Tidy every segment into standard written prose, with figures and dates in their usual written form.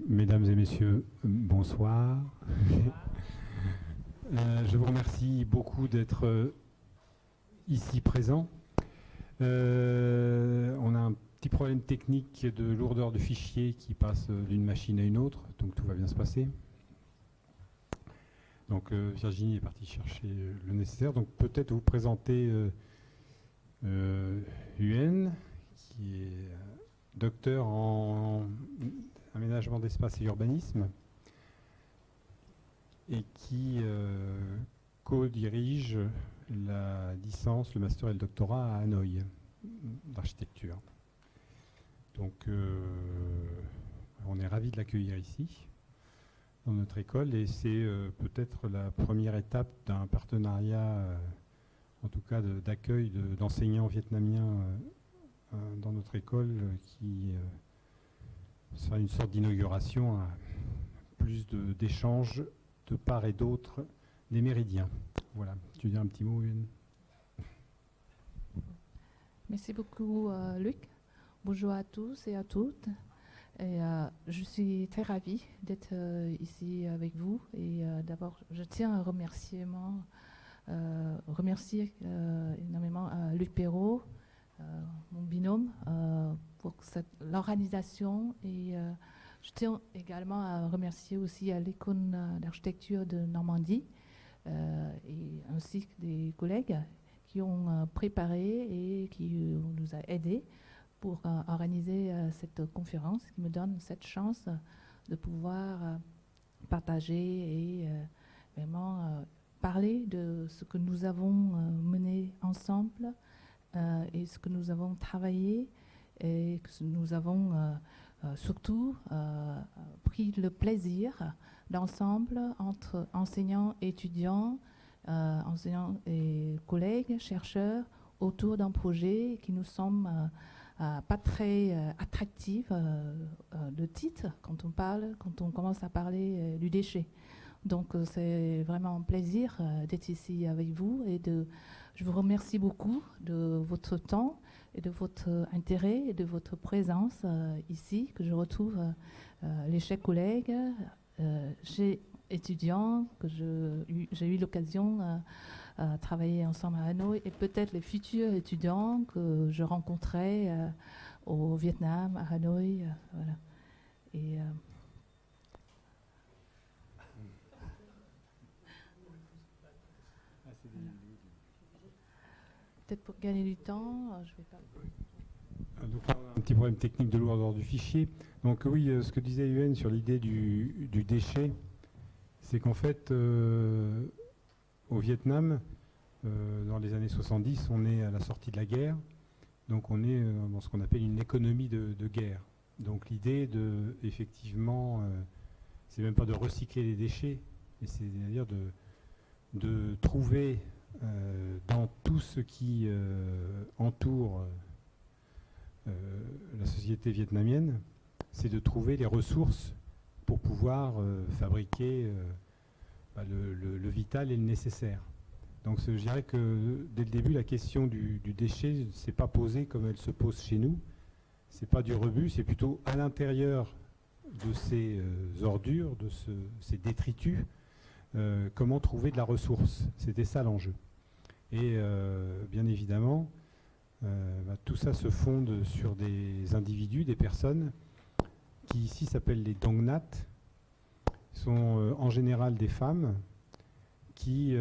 Mesdames et messieurs, bonsoir. Je vous remercie beaucoup d'être ici présents. On a un petit problème technique de lourdeur de fichiers qui passe d'une machine à une autre, donc tout va bien se passer. Donc Virginie est partie chercher le nécessaire. Donc peut-être vous présenter Yuen, qui est docteur en aménagement d'espace et urbanisme et qui co-dirige la licence, le master et le doctorat à Hanoï d'architecture. Donc on est ravis de l'accueillir ici dans notre école et c'est peut-être la première étape d'un partenariat, en tout cas d'accueil d'enseignants vietnamiens dans notre école qui sera une sorte d'inauguration à plus d'échanges de part et d'autre des méridiens. Voilà, tu dis un petit mot, Yuen? Merci beaucoup, Luc. Bonjour à tous et à toutes. Et, je suis très ravie d'être ici avec vous. Et d'abord, je tiens à remercier énormément Luc Perrault, mon binôme, pour l'organisation. Et je tiens également à remercier aussi à l'École d'architecture de Normandie et ainsi que des collègues qui ont préparé et qui nous a aidés pour organiser cette conférence qui me donne cette chance de pouvoir partager et vraiment parler de ce que nous avons mené ensemble et ce que nous avons travaillé et que nous avons surtout pris le plaisir d'ensemble entre enseignants, étudiants, enseignants et collègues, chercheurs, autour d'un projet qui nous semble pas très attractif de titre quand on commence à parler du déchet. Donc c'est vraiment un plaisir d'être ici avec vous et je vous remercie beaucoup de votre temps et de votre intérêt et de votre présence ici, que je retrouve les chers collègues, chez étudiants, que j'ai eu l'occasion de travailler ensemble à Hanoï, et peut-être les futurs étudiants que je rencontrais au Vietnam, à Hanoï. Voilà. Et, peut-être pour gagner du temps, je vais pas... Donc, un petit problème technique de lourdeur du fichier. Donc oui, ce que disait Yuen sur l'idée du déchet, c'est qu'en fait, au Vietnam, dans les années 70, on est à la sortie de la guerre, donc on est dans ce qu'on appelle une économie de guerre. Donc l'idée effectivement, c'est même pas de recycler les déchets, mais c'est-à-dire de trouver dans tout ce qui entoure la société vietnamienne, c'est de trouver les ressources pour pouvoir fabriquer le vital et le nécessaire. Donc je dirais que dès le début, la question du déchet ne s'est pas posée comme elle se pose chez nous. Ce n'est pas du rebut, c'est plutôt à l'intérieur de ces ordures, de ces détritus, comment trouver de la ressource. C'était ça l'enjeu. Et bien évidemment, tout ça se fonde sur des individus, des personnes, qui ici s'appellent les Dong Nhat, sont en général des femmes qui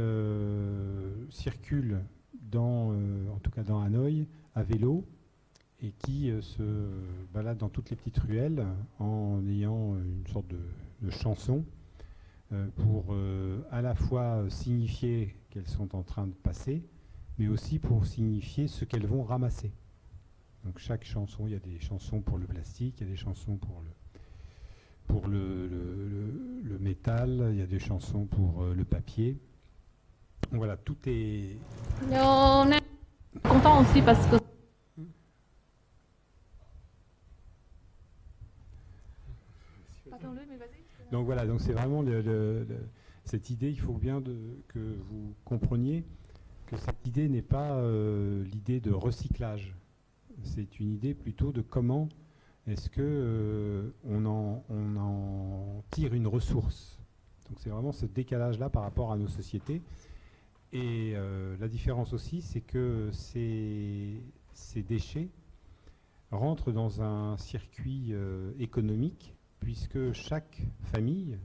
circulent en tout cas dans Hanoï, à vélo, et qui se baladent dans toutes les petites ruelles en ayant une sorte de chanson pour à la fois signifier qu'elles sont en train de passer, mais aussi pour signifier ce qu'elles vont ramasser. Donc chaque chanson, il y a des chansons pour le plastique, il y a des chansons pour le métal, il y a des chansons pour le papier. Voilà, tout est... On est content aussi parce que... Donc voilà, donc c'est vraiment cette idée, il faut bien que vous compreniez que cette idée n'est pas l'idée de recyclage. C'est une idée plutôt de comment est-ce que on en tire une ressource? Donc c'est vraiment ce décalage-là par rapport à nos sociétés. Et la différence aussi, c'est que ces déchets rentrent dans un circuit économique, puisque chaque famille,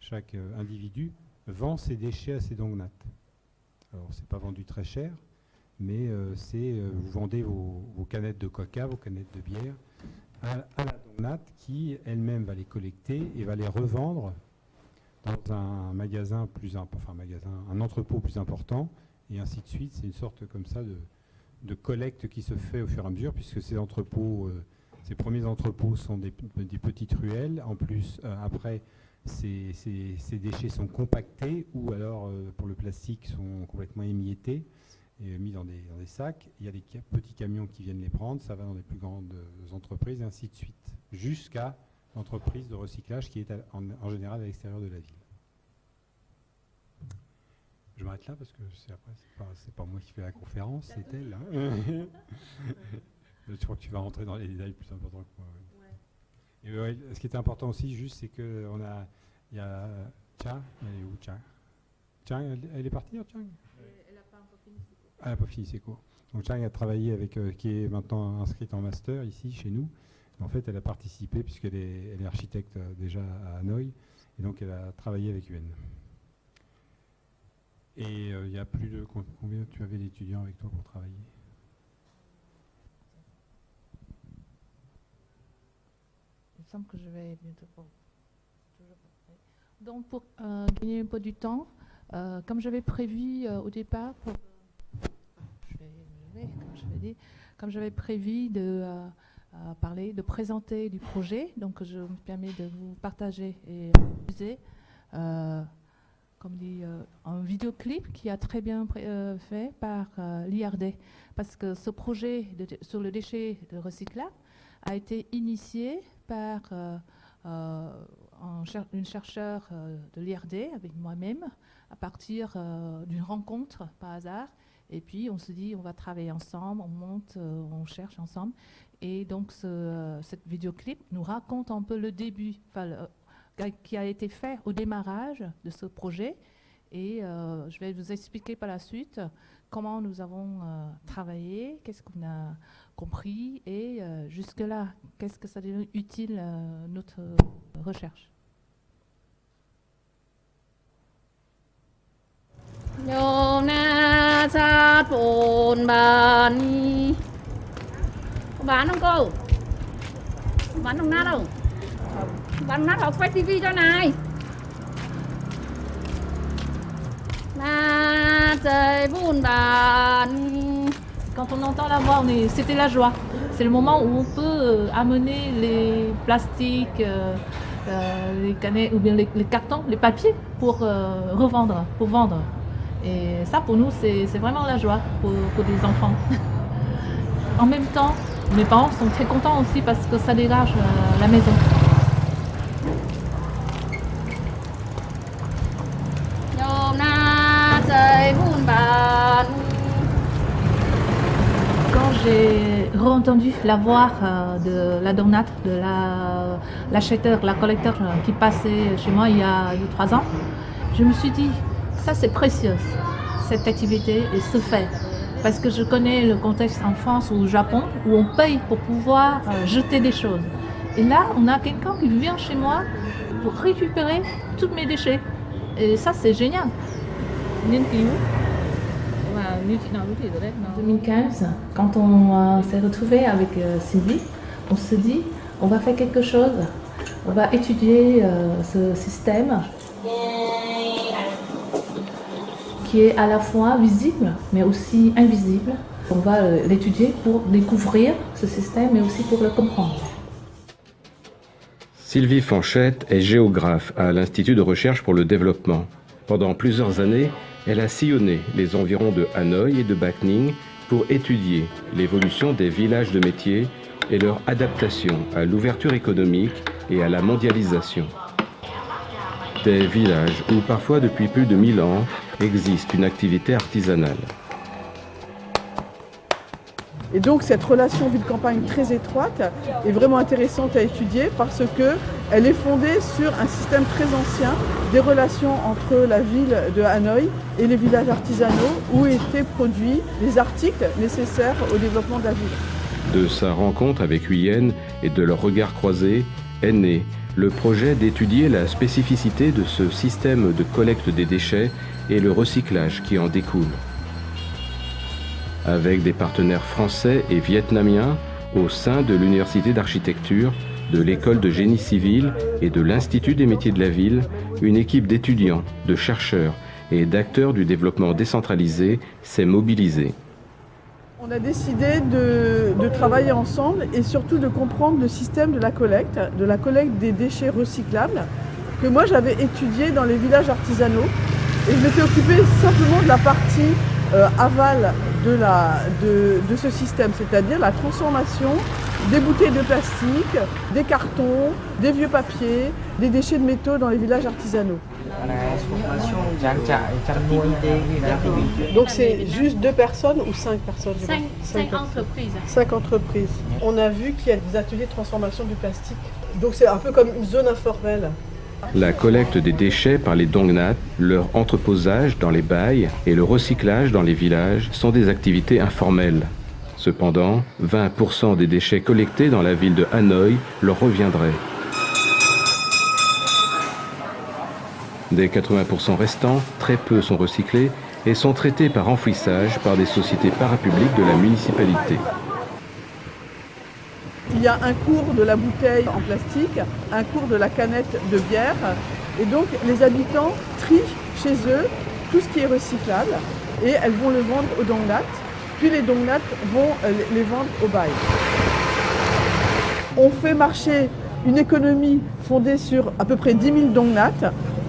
chaque individu vend ses déchets à ses dongnates. Alors, c'est pas vendu très cher, mais vous vendez vos canettes de coca, vos canettes de bière à la dongnate qui elle-même va les collecter et va les revendre dans un magasin un entrepôt plus important, et ainsi de suite. C'est une sorte comme ça de collecte qui se fait au fur et à mesure, puisque ces entrepôts, ces premiers entrepôts sont des petites ruelles. En plus, après, ces déchets sont compactés, ou alors, pour le plastique, sont complètement émiettés et mis dans des sacs. Il y a des petits camions qui viennent les prendre, ça va dans les plus grandes entreprises, et ainsi de suite, jusqu'à l'entreprise de recyclage qui est en général à l'extérieur de la ville. Je m'arrête là parce que c'est pas moi qui fais la conférence, c'est elle. Hein. Je crois que tu vas rentrer dans les détails plus importants que moi. Oui. Et ce qui était important aussi, juste, c'est que il y a Tcha, elle est où Tcha? Tcha, elle est partie, Tcha? Elle n'a pas encore fini ses cours. Elle n'a pas fini ses cours. Donc Tcha a travaillé avec, qui est maintenant inscrite en master ici chez nous. En fait, elle a participé, puisqu'elle est architecte déjà à Hanoï, et donc elle a travaillé avec UN. Et il y a plus de... Combien tu avais d'étudiants avec toi pour travailler? Il me semble que je vais bientôt... Donc, pour gagner un peu du temps, comme j'avais prévu au départ, comme j'avais prévu de... parler, de présenter du projet. Donc, je me permets de vous partager et utiliser, comme dit, un vidéoclip qui a très bien fait par l'IRD. Parce que ce projet sur le déchet de recyclable a été initié par une chercheure de l'IRD avec moi-même à partir d'une rencontre par hasard. Et puis, on se dit, on va travailler ensemble, on monte, on cherche ensemble. Et donc, cette vidéoclip nous raconte un peu le début qui a été fait au démarrage de ce projet. Et je vais vous expliquer par la suite comment nous avons travaillé, qu'est-ce qu'on a compris et jusque-là, qu'est-ce que ça devient utile notre recherche. Bán không cô? Bán đồng nát không? Bán nát học quay tivi cho này. Quand on entend la voix, c'était la joie. C'est le moment où on peut amener les plastiques, les canettes ou bien les cartons, les papiers pour revendre, pour vendre. Et ça, pour nous, c'est vraiment la joie pour des enfants. En même temps, mes parents sont très contents aussi parce que ça dégage la maison. Quand j'ai re-entendu la voix de la dognate, de l'acheteur, la collecteur qui passait chez moi il y a 3 ans, je me suis dit, ça c'est précieux, cette activité et ce fait. Parce que je connais le contexte en France ou au Japon où on paye pour pouvoir jeter des choses. Et là, on a quelqu'un qui vient chez moi pour récupérer tous mes déchets. Et ça, c'est génial. En 2015, quand on s'est retrouvé avec Sylvie, on se dit, on va faire quelque chose. On va étudier ce système qui est à la fois visible, mais aussi invisible. On va l'étudier pour découvrir ce système, mais aussi pour le comprendre. Sylvie Fanchette est géographe à l'Institut de recherche pour le développement. Pendant plusieurs années, elle a sillonné les environs de Hanoï et de Bac Ninh pour étudier l'évolution des villages de métiers et leur adaptation à l'ouverture économique et à la mondialisation. Des villages où parfois depuis plus de 1000 ans existe une activité artisanale. Et donc cette relation ville-campagne très étroite est vraiment intéressante à étudier parce qu'elle est fondée sur un système très ancien des relations entre la ville de Hanoï et les villages artisanaux où étaient produits les articles nécessaires au développement de la ville. De sa rencontre avec Huyên et de leur regard croisé est né le projet d'étudier la spécificité de ce système de collecte des déchets et le recyclage qui en découle. Avec des partenaires français et vietnamiens au sein de l'Université d'architecture, de l'École de génie civil et de l'Institut des métiers de la ville, une équipe d'étudiants, de chercheurs et d'acteurs du développement décentralisé s'est mobilisée. On a décidé de travailler ensemble et surtout de comprendre le système de la collecte des déchets recyclables que moi j'avais étudié dans les villages artisanaux et je m'étais occupée simplement de la partie aval de ce système, c'est-à-dire la transformation des bouteilles de plastique, des cartons, des vieux papiers, des déchets de métaux dans les villages artisanaux. Donc c'est juste 2 personnes ou 5 personnes? 5 entreprises. 5 entreprises. On a vu qu'il y a des ateliers de transformation du plastique. Donc c'est un peu comme une zone informelle. La collecte des déchets par les Dongnat, leur entreposage dans les bails et le recyclage dans les villages sont des activités informelles. Cependant, 20% des déchets collectés dans la ville de Hanoï leur reviendraient. Des 80% restants, très peu sont recyclés et sont traités par enfouissage par des sociétés parapubliques de la municipalité. Il y a un cours de la bouteille en plastique, un cours de la canette de bière. Et donc les habitants trient chez eux tout ce qui est recyclable et elles vont le vendre aux Dongnat. Puis les Dongnat vont les vendre au bail. On fait marcher une économie fondée sur à peu près 10 000 Dongnat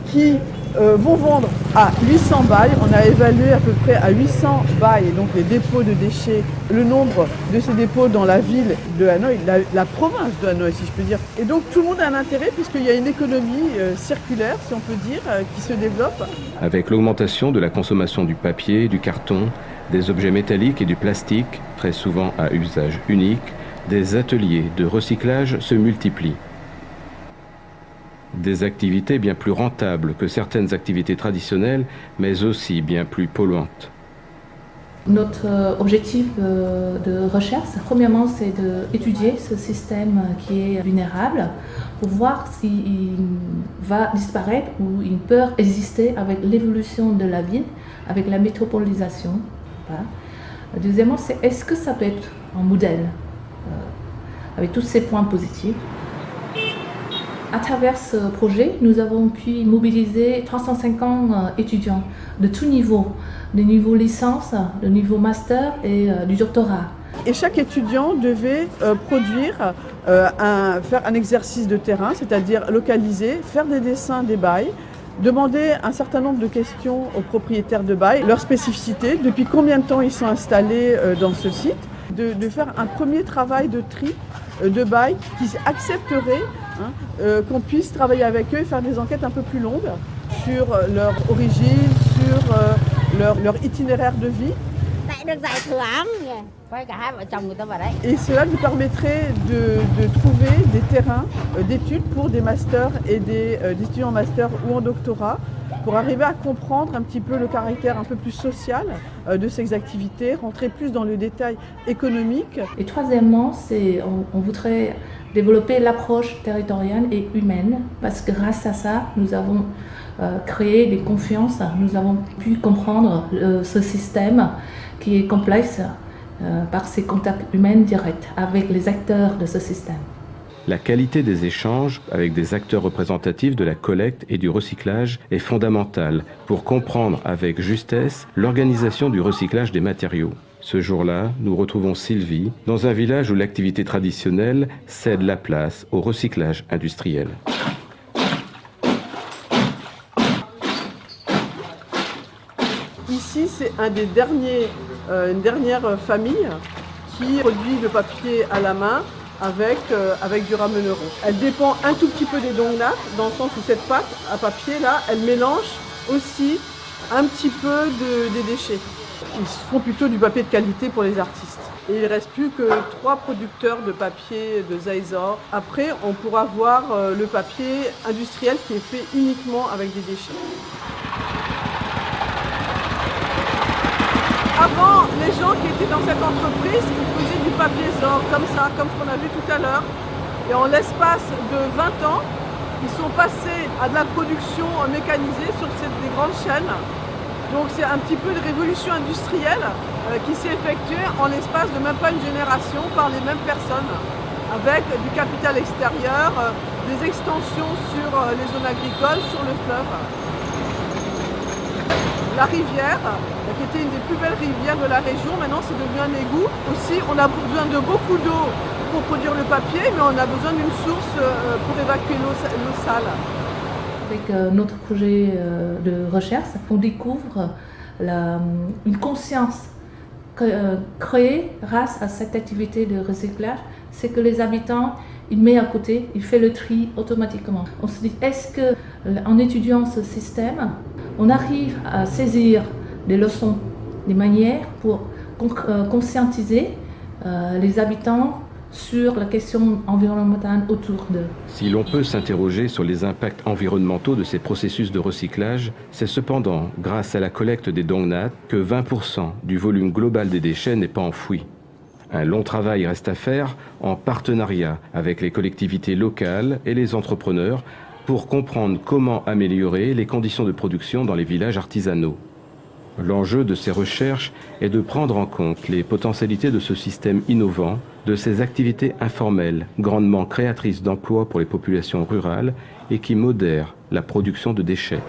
qui vont vendre à 800 bails. On a évalué à peu près à 800 bails, donc les dépôts de déchets, le nombre de ces dépôts dans la ville de Hanoï, la province de Hanoï si je peux dire. Et donc tout le monde a un intérêt puisqu'il y a une économie circulaire, si on peut dire, qui se développe. Avec l'augmentation de la consommation du papier, du carton, des objets métalliques et du plastique, très souvent à usage unique, des ateliers de recyclage se multiplient. Des activités bien plus rentables que certaines activités traditionnelles, mais aussi bien plus polluantes. Notre objectif de recherche, premièrement, c'est d'étudier ce système qui est vulnérable pour voir s'il va disparaître ou il peut exister avec l'évolution de la ville, avec la métropolisation. Voilà. Deuxièmement, c'est est-ce que ça peut être un modèle avec tous ces points positifs. À travers ce projet, nous avons pu mobiliser 350 étudiants de tous niveaux, de niveau licence, de niveau master et du doctorat. Et chaque étudiant devait faire un exercice de terrain, c'est-à-dire localiser, faire des dessins des bails, demander un certain nombre de questions aux propriétaires de bail, leur spécificité, depuis combien de temps ils sont installés dans ce site, de faire un premier travail de tri de bail qui accepterait qu'on puisse travailler avec eux et faire des enquêtes un peu plus longues sur leur origine, sur leur itinéraire de vie. Et cela nous permettrait de trouver des terrains d'études pour des masters et des étudiants en master ou en doctorat pour arriver à comprendre un petit peu le caractère un peu plus social de ces activités, rentrer plus dans le détail économique. Et troisièmement, on voudrait développer l'approche territoriale et humaine parce que grâce à ça, nous avons créé des confiances, nous avons pu comprendre ce système qui est complexe par ses contacts humains directs avec les acteurs de ce système. La qualité des échanges avec des acteurs représentatifs de la collecte et du recyclage est fondamentale pour comprendre avec justesse l'organisation du recyclage des matériaux. Ce jour-là, nous retrouvons Sylvie dans un village où l'activité traditionnelle cède la place au recyclage industriel. Ici, c'est une dernière famille qui produit le papier à la main avec du rameneron. Elle dépend un tout petit peu des Dongnat, dans le sens où cette pâte à papier là, elle mélange aussi un petit peu des déchets. Ils font plutôt du papier de qualité pour les artistes. Et il ne reste plus que 3 producteurs de papier de Zaïzor. Après, on pourra voir le papier industriel qui est fait uniquement avec des déchets. Avant, les gens qui étaient dans cette entreprise, ils faisaient du papier Zor, comme ça, comme ce qu'on a vu tout à l'heure. Et en l'espace de 20 ans, ils sont passés à de la production mécanisée sur des grandes chaînes. Donc c'est un petit peu de révolution industrielle qui s'est effectuée en l'espace de même pas une génération par les mêmes personnes, avec du capital extérieur, des extensions sur les zones agricoles, sur le fleuve. La rivière, qui était une des plus belles rivières de la région, maintenant c'est devenu un égout. Aussi, on a besoin de beaucoup d'eau pour produire le papier, mais on a besoin d'une source pour évacuer l'eau sale. Avec notre projet de recherche, on découvre une conscience créée grâce à cette activité de recyclage. C'est que les habitants, ils mettent à côté, ils font le tri automatiquement. On se dit, est-ce qu'en étudiant ce système, on arrive à saisir des leçons, des manières pour conscientiser les habitants sur la question environnementale autour d'eux. Si l'on peut s'interroger sur les impacts environnementaux de ces processus de recyclage, c'est cependant grâce à la collecte des dongnat que 20% du volume global des déchets n'est pas enfoui. Un long travail reste à faire en partenariat avec les collectivités locales et les entrepreneurs pour comprendre comment améliorer les conditions de production dans les villages artisanaux. L'enjeu de ces recherches est de prendre en compte les potentialités de ce système innovant, de ces activités informelles, grandement créatrices d'emplois pour les populations rurales et qui modèrent la production de déchets.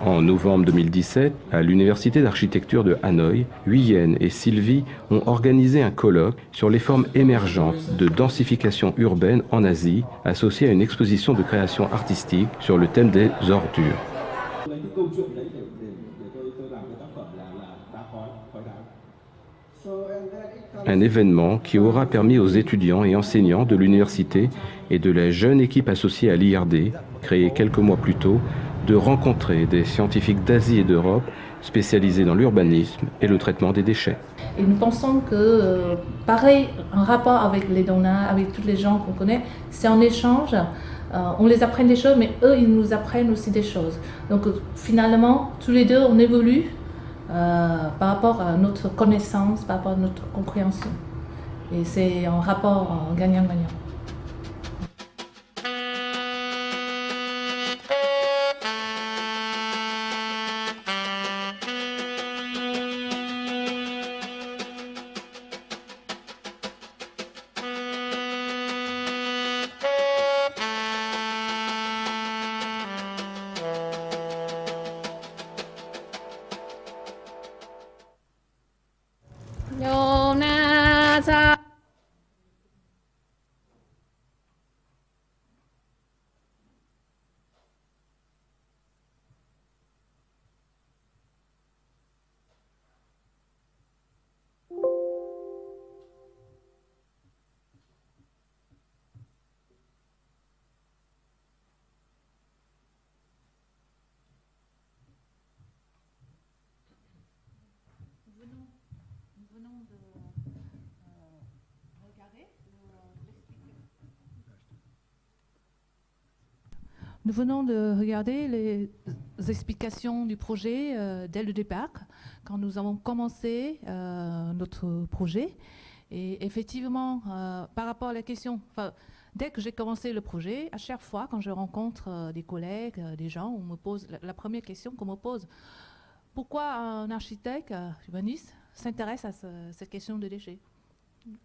En novembre 2017, à l'Université d'architecture de Hanoï, Huyen et Sylvie ont organisé un colloque sur les formes émergentes de densification urbaine en Asie, associée à une exposition de création artistique sur le thème des ordures. Un événement qui aura permis aux étudiants et enseignants de l'université et de la jeune équipe associée à l'IRD, créée quelques mois plus tôt, de rencontrer des scientifiques d'Asie et d'Europe spécialisés dans l'urbanisme et le traitement des déchets. Et nous pensons que, pareil, en rapport avec les donats, avec tous les gens qu'on connaît, c'est en échange. On les apprend des choses, mais eux, ils nous apprennent aussi des choses. Donc finalement, tous les deux, on évolue par rapport à notre connaissance, par rapport à notre compréhension. Et c'est un rapport gagnant-gagnant. Nous venons de regarder les explications du projet dès le départ, quand nous avons commencé notre projet. Et effectivement, par rapport à la question, dès que j'ai commencé le projet, à chaque fois quand je rencontre des collègues, des gens, on me pose la première question qu'on me pose: pourquoi un architecte urbaniste s'intéresse à cette question de déchets?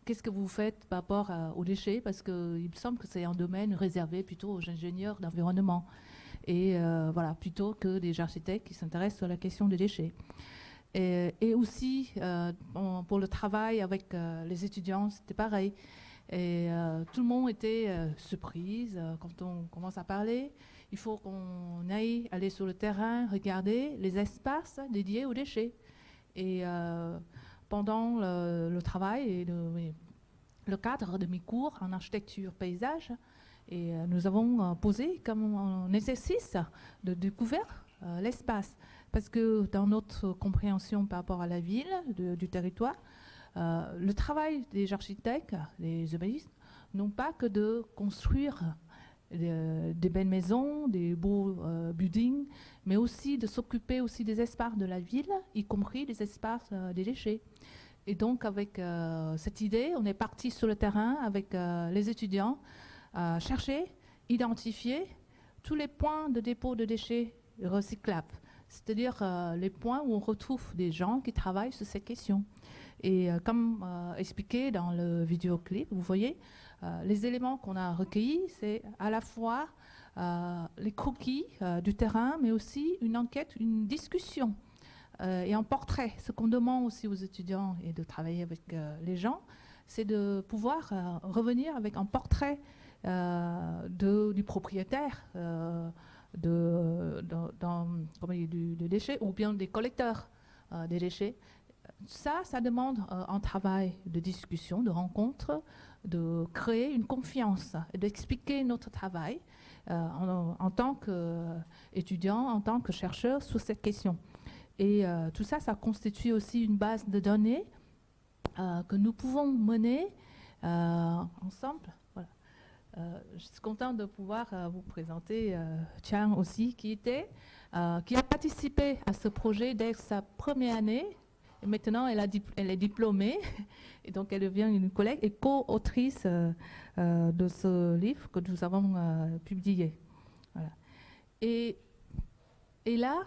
Qu'est-ce que vous faites par rapport aux déchets? Parce qu'il me semble que c'est un domaine réservé plutôt aux ingénieurs d'environnement. Et voilà, plutôt que des architectes qui s'intéressent à la question des déchets. Et aussi, pour le travail avec les étudiants, c'était pareil. Et tout le monde était surprise quand on commence à parler. Il faut qu'on aille aller sur le terrain, regarder les espaces dédiés aux déchets. Et pendant le travail et le cadre de mes cours en architecture paysage, et nous avons posé comme un exercice de découvrir l'espace. Parce que dans notre compréhension par rapport à la ville, du territoire, Le travail des architectes, des urbanistes, non pas que de construire des belles maisons, des beaux buildings, mais aussi de s'occuper aussi des espaces de la ville, y compris des espaces des déchets. Et donc, avec cette idée, on est parti sur le terrain avec les étudiants, chercher, identifier tous les points de dépôt de déchets recyclables, c'est-à-dire les points où on retrouve des gens qui travaillent sur cette question. Et comme expliqué dans le vidéoclip, vous voyez, les éléments qu'on a recueillis, c'est à la fois les croquis du terrain, mais aussi une enquête, une discussion et un portrait. Ce qu'on demande aussi aux étudiants et de travailler avec les gens, c'est de pouvoir revenir avec un portrait du propriétaire du déchet ou bien des collecteurs des déchets. Ça demande un travail de discussion, de rencontre, de créer une confiance et d'expliquer notre travail en tant qu'étudiant, en tant que chercheur sur cette question. Et tout ça, ça constitue aussi une base de données que nous pouvons mener ensemble. Voilà. Je suis contente de pouvoir vous présenter Tian aussi, qui a participé à ce projet dès sa première année. Et maintenant, elle est diplômée, et donc elle devient une collègue et co-autrice de ce livre que nous avons publié. Voilà. Et là,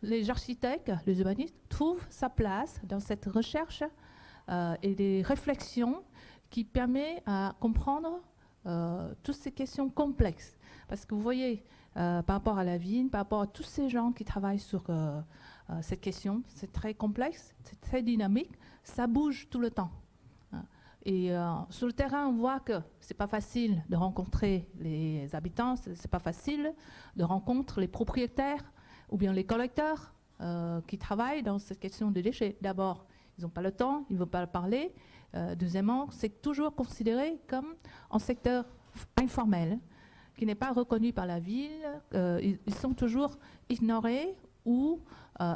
les architectes, les urbanistes trouvent sa place dans cette recherche et des réflexions qui permettent à comprendre toutes ces questions complexes. Parce que vous voyez, par rapport à la ville, par rapport à tous ces gens qui travaillent sur cette question, c'est très complexe, c'est très dynamique, ça bouge tout le temps. Et sur le terrain, on voit que c'est pas facile de rencontrer les habitants, c'est pas facile de rencontrer les propriétaires ou bien les collecteurs qui travaillent dans cette question des déchets. D'abord, ils n'ont pas le temps, ils ne veulent pas parler. Deuxièmement, c'est toujours considéré comme un secteur informel qui n'est pas reconnu par la ville. Ils sont toujours ignorés ou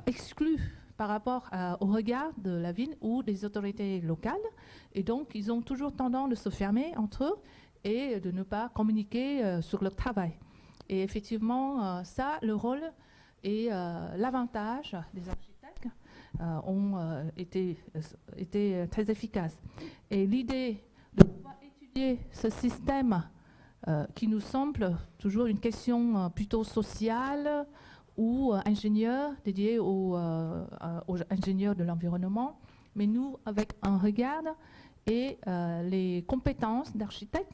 exclus par rapport au regard de la ville ou des autorités locales. Et donc, ils ont toujours tendance de se fermer entre eux et de ne pas communiquer sur leur travail. Et effectivement, ça, le rôle et l'avantage des architectes ont été très efficaces. Et l'idée de pouvoir étudier ce système qui nous semble toujours une question plutôt sociale ou ingénieur dédié aux ingénieurs de l'environnement, mais nous, avec un regard et les compétences d'architecte,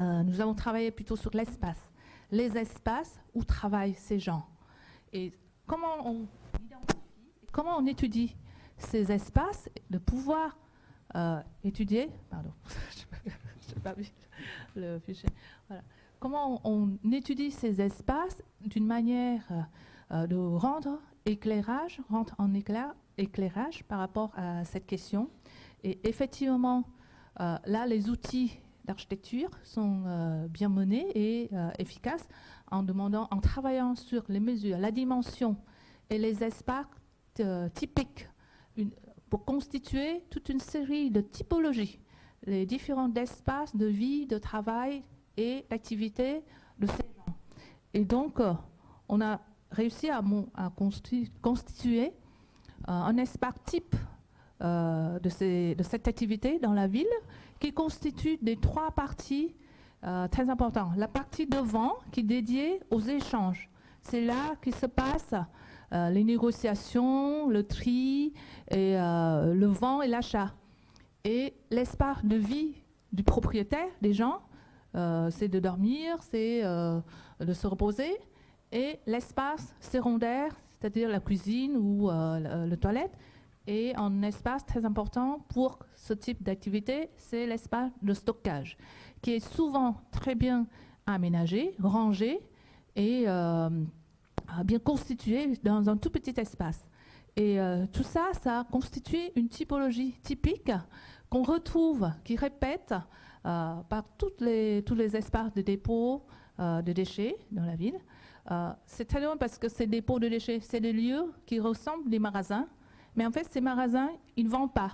nous avons travaillé plutôt sur l'espace, les espaces où travaillent ces gens. Et comment on identifie, comment on étudie ces espaces, de pouvoir étudier, pardon, je n'ai pas vu le fichier, voilà. Comment on étudie ces espaces d'une manière de rendre en éclairage par rapport à cette question. Et effectivement, là, les outils d'architecture sont bien menés et efficaces en travaillant sur les mesures, la dimension et les espaces typiques pour constituer toute une série de typologies, les différents espaces de vie, de travail et d'activité de ces gens. Et donc, on a réussi à constituer un espace type de cette activité dans la ville qui constitue des trois parties très importantes. La partie devant qui est dédiée aux échanges. C'est là qu'il se passe les négociations, le tri, et, le vent et l'achat. Et l'espace de vie du propriétaire, des gens, c'est de dormir, c'est de se reposer. Et l'espace secondaire, c'est-à-dire la cuisine ou le toilette, et un espace très important pour ce type d'activité, c'est l'espace de stockage, qui est souvent très bien aménagé, rangé et bien constitué dans un tout petit espace. Et tout ça, ça constitue une typologie typique qu'on retrouve, qui répète par tous les espaces de dépôt de déchets dans la ville. C'est très long parce que ces dépôts de déchets, c'est des lieux qui ressemblent à des magasins, mais en fait, ces magasins, ils ne vendent pas.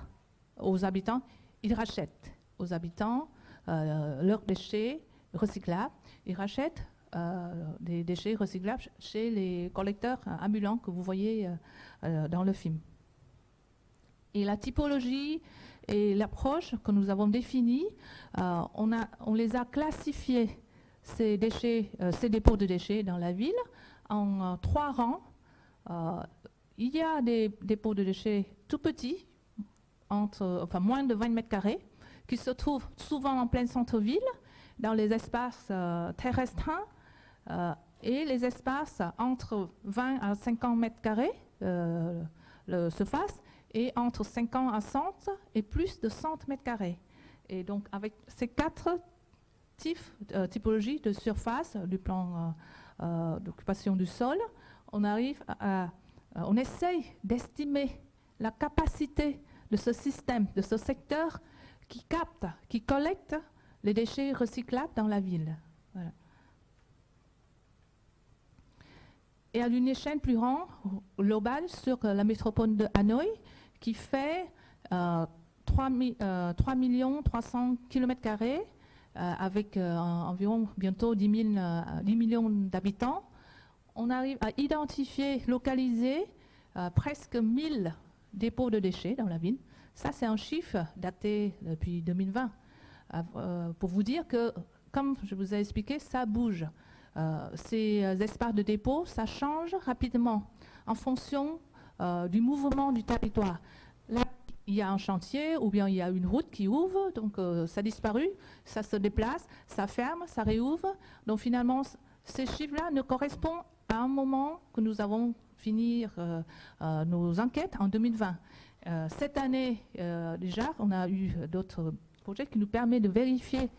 aux habitants, ils rachètent aux habitants leurs déchets recyclables. Ils rachètent des déchets recyclables chez les collecteurs ambulants que vous voyez dans le film. Et la typologie et l'approche que nous avons définie, on les a classifiés, ces dépôts de déchets dans la ville, en 3 rangs. Il y a des dépôts de déchets tout petits, moins de 20 mètres carrés, qui se trouvent souvent en plein centre-ville, dans les espaces très restreints, et les espaces entre 20 à 50 mètres carrés, le surface, et entre 50 à 100 et plus de 100 mètres carrés. Et donc, avec ces 4 typologies de surface du plan d'occupation du sol, on essaye d'estimer la capacité de ce système, de ce secteur qui capte, qui collecte les déchets recyclables dans la ville. Voilà. Et à une échelle plus grande, globale, sur la métropole de Hanoï, qui fait 3 300 km², avec environ bientôt 10 millions d'habitants, on arrive à identifier, localiser presque 1000 dépôts de déchets dans la ville. Ça, c'est un chiffre daté depuis 2020. Pour vous dire que, comme je vous ai expliqué, ça bouge. Ces espaces de dépôt, ça change rapidement en fonction du mouvement du territoire. Là, il y a un chantier ou bien il y a une route qui ouvre, donc ça a disparu, ça se déplace, ça ferme, ça réouvre. Donc finalement, ces chiffres-là ne correspondent à un moment que nous avons fini nos enquêtes en 2020. Cette année, déjà, on a eu d'autres projets qui nous permettent de vérifier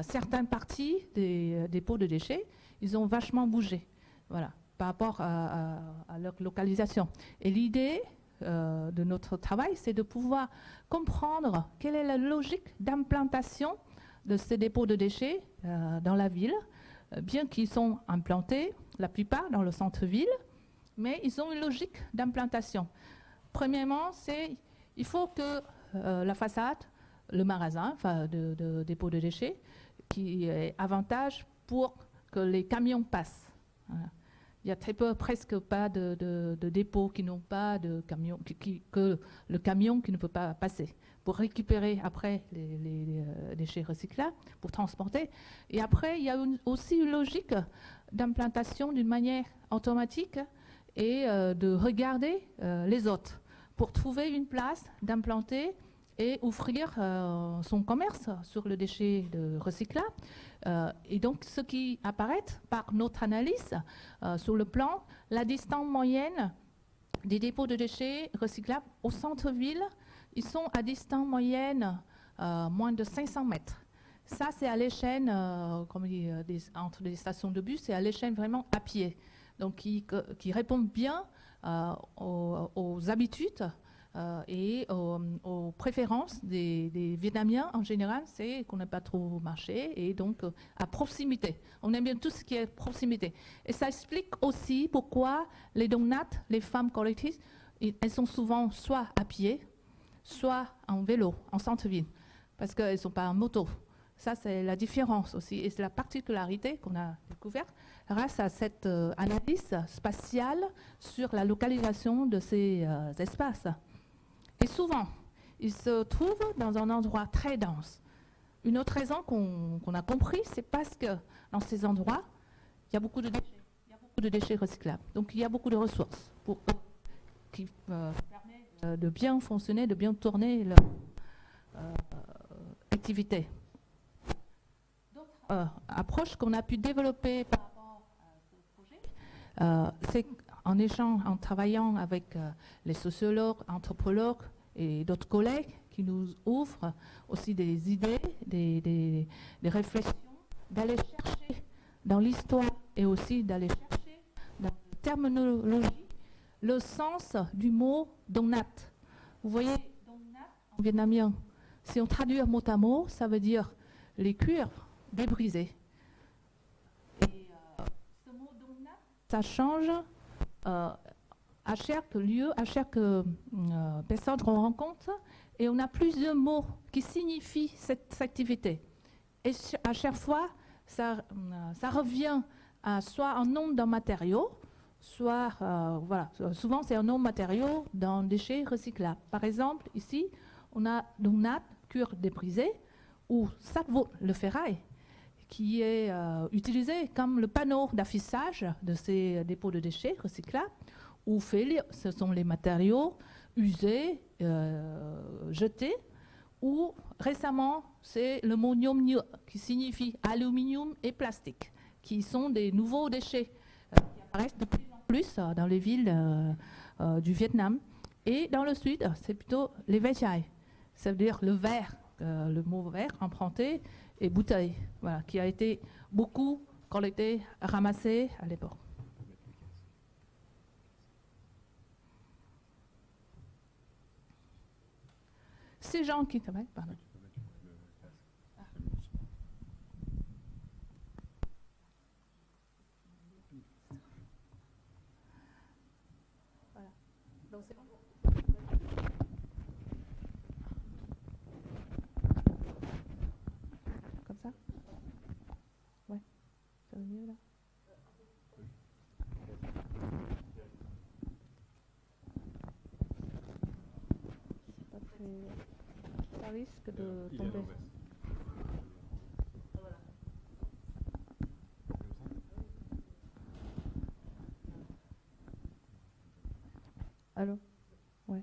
certaines parties des dépôts de déchets. Ils ont vachement bougé, voilà, par rapport à leur localisation. Et l'idée de notre travail, c'est de pouvoir comprendre quelle est la logique d'implantation de ces dépôts de déchets dans la ville, bien qu'ils sont implantés, la plupart, dans le centre-ville, mais ils ont une logique d'implantation. Premièrement, il faut que la façade, le magasin, de dépôt de déchets, qui est avantage pour que les camions passent. Voilà. Il y a très peu, presque pas de dépôts qui n'ont pas de camions, que le camion qui ne peut pas passer pour récupérer après les déchets recyclables, pour transporter. Et après, il y a aussi une logique d'implantation d'une manière automatique et de regarder les autres pour trouver une place d'implanter et offrir son commerce sur le déchet recyclable. Et donc, ce qui apparaît par notre analyse sur le plan, la distance moyenne des dépôts de déchets recyclables au centre-ville, ils sont à distance moyenne moins de 500 mètres. Ça, c'est à l'échelle, entre les stations de bus, c'est à l'échelle vraiment à pied. Donc, qui répond bien aux habitudes et aux préférences des Vietnamiens en général, c'est qu'on n'a pas trop marché et donc à proximité. On aime bien tout ce qui est proximité. Et ça explique aussi pourquoi les donates, les femmes collectrices, elles sont souvent soit à pied, soit en vélo, en centre-ville, parce qu'elles ne sont pas en moto. Ça, c'est la différence aussi, et c'est la particularité qu'on a découverte grâce à cette analyse spatiale sur la localisation de ces espaces. Et souvent, ils se trouvent dans un endroit très dense. Une autre raison qu'on a compris, c'est parce que dans ces endroits, il y a beaucoup de déchets. Il y a beaucoup de déchets recyclables. Donc il y a beaucoup de ressources pour eux qui permettent de bien fonctionner, de bien tourner leur activité. D'autres approches qu'on a pu développer par rapport à ce projet, c'est en travaillant avec les sociologues, anthropologues et d'autres collègues qui nous ouvrent aussi des idées, des réflexions, d'aller chercher dans l'histoire et aussi d'aller chercher dans la terminologie le sens du mot donat. Vous voyez, donat en vietnamien, si on traduit mot à mot, ça veut dire les cuirs débrisés. Et ce mot donat, ça change à chaque lieu, à chaque personne qu'on rencontre Et on a plusieurs mots qui signifient cette activité. Et à chaque fois, ça revient à soit un nom d'un matériau, soit, voilà, souvent c'est un nom matériau d'un déchet recyclable. Par exemple, ici, on a Dongnat, cuir débrisé, ou Satvot, le ferraille, qui est utilisé comme le panneau d'affichage de ces dépôts de déchets recyclables, ou Feli, ce sont les matériaux usés, jetés, ou récemment, c'est le mot Nyom qui signifie aluminium et plastique, qui sont des nouveaux déchets qui apparaissent de plus en plus dans les villes du Vietnam. Et dans le sud, c'est plutôt les vechai, ça veut dire le verre, le mot verre emprunté, et bouteille, voilà, qui a été beaucoup collecté, ramassé à l'époque. Ces gens qui travaillent, pardon. Voilà. Donc c'est bon. Comme ça? Ouais. Ça va mieux là? C'est pas très... Ça risque de tomber. Allô? Ouais.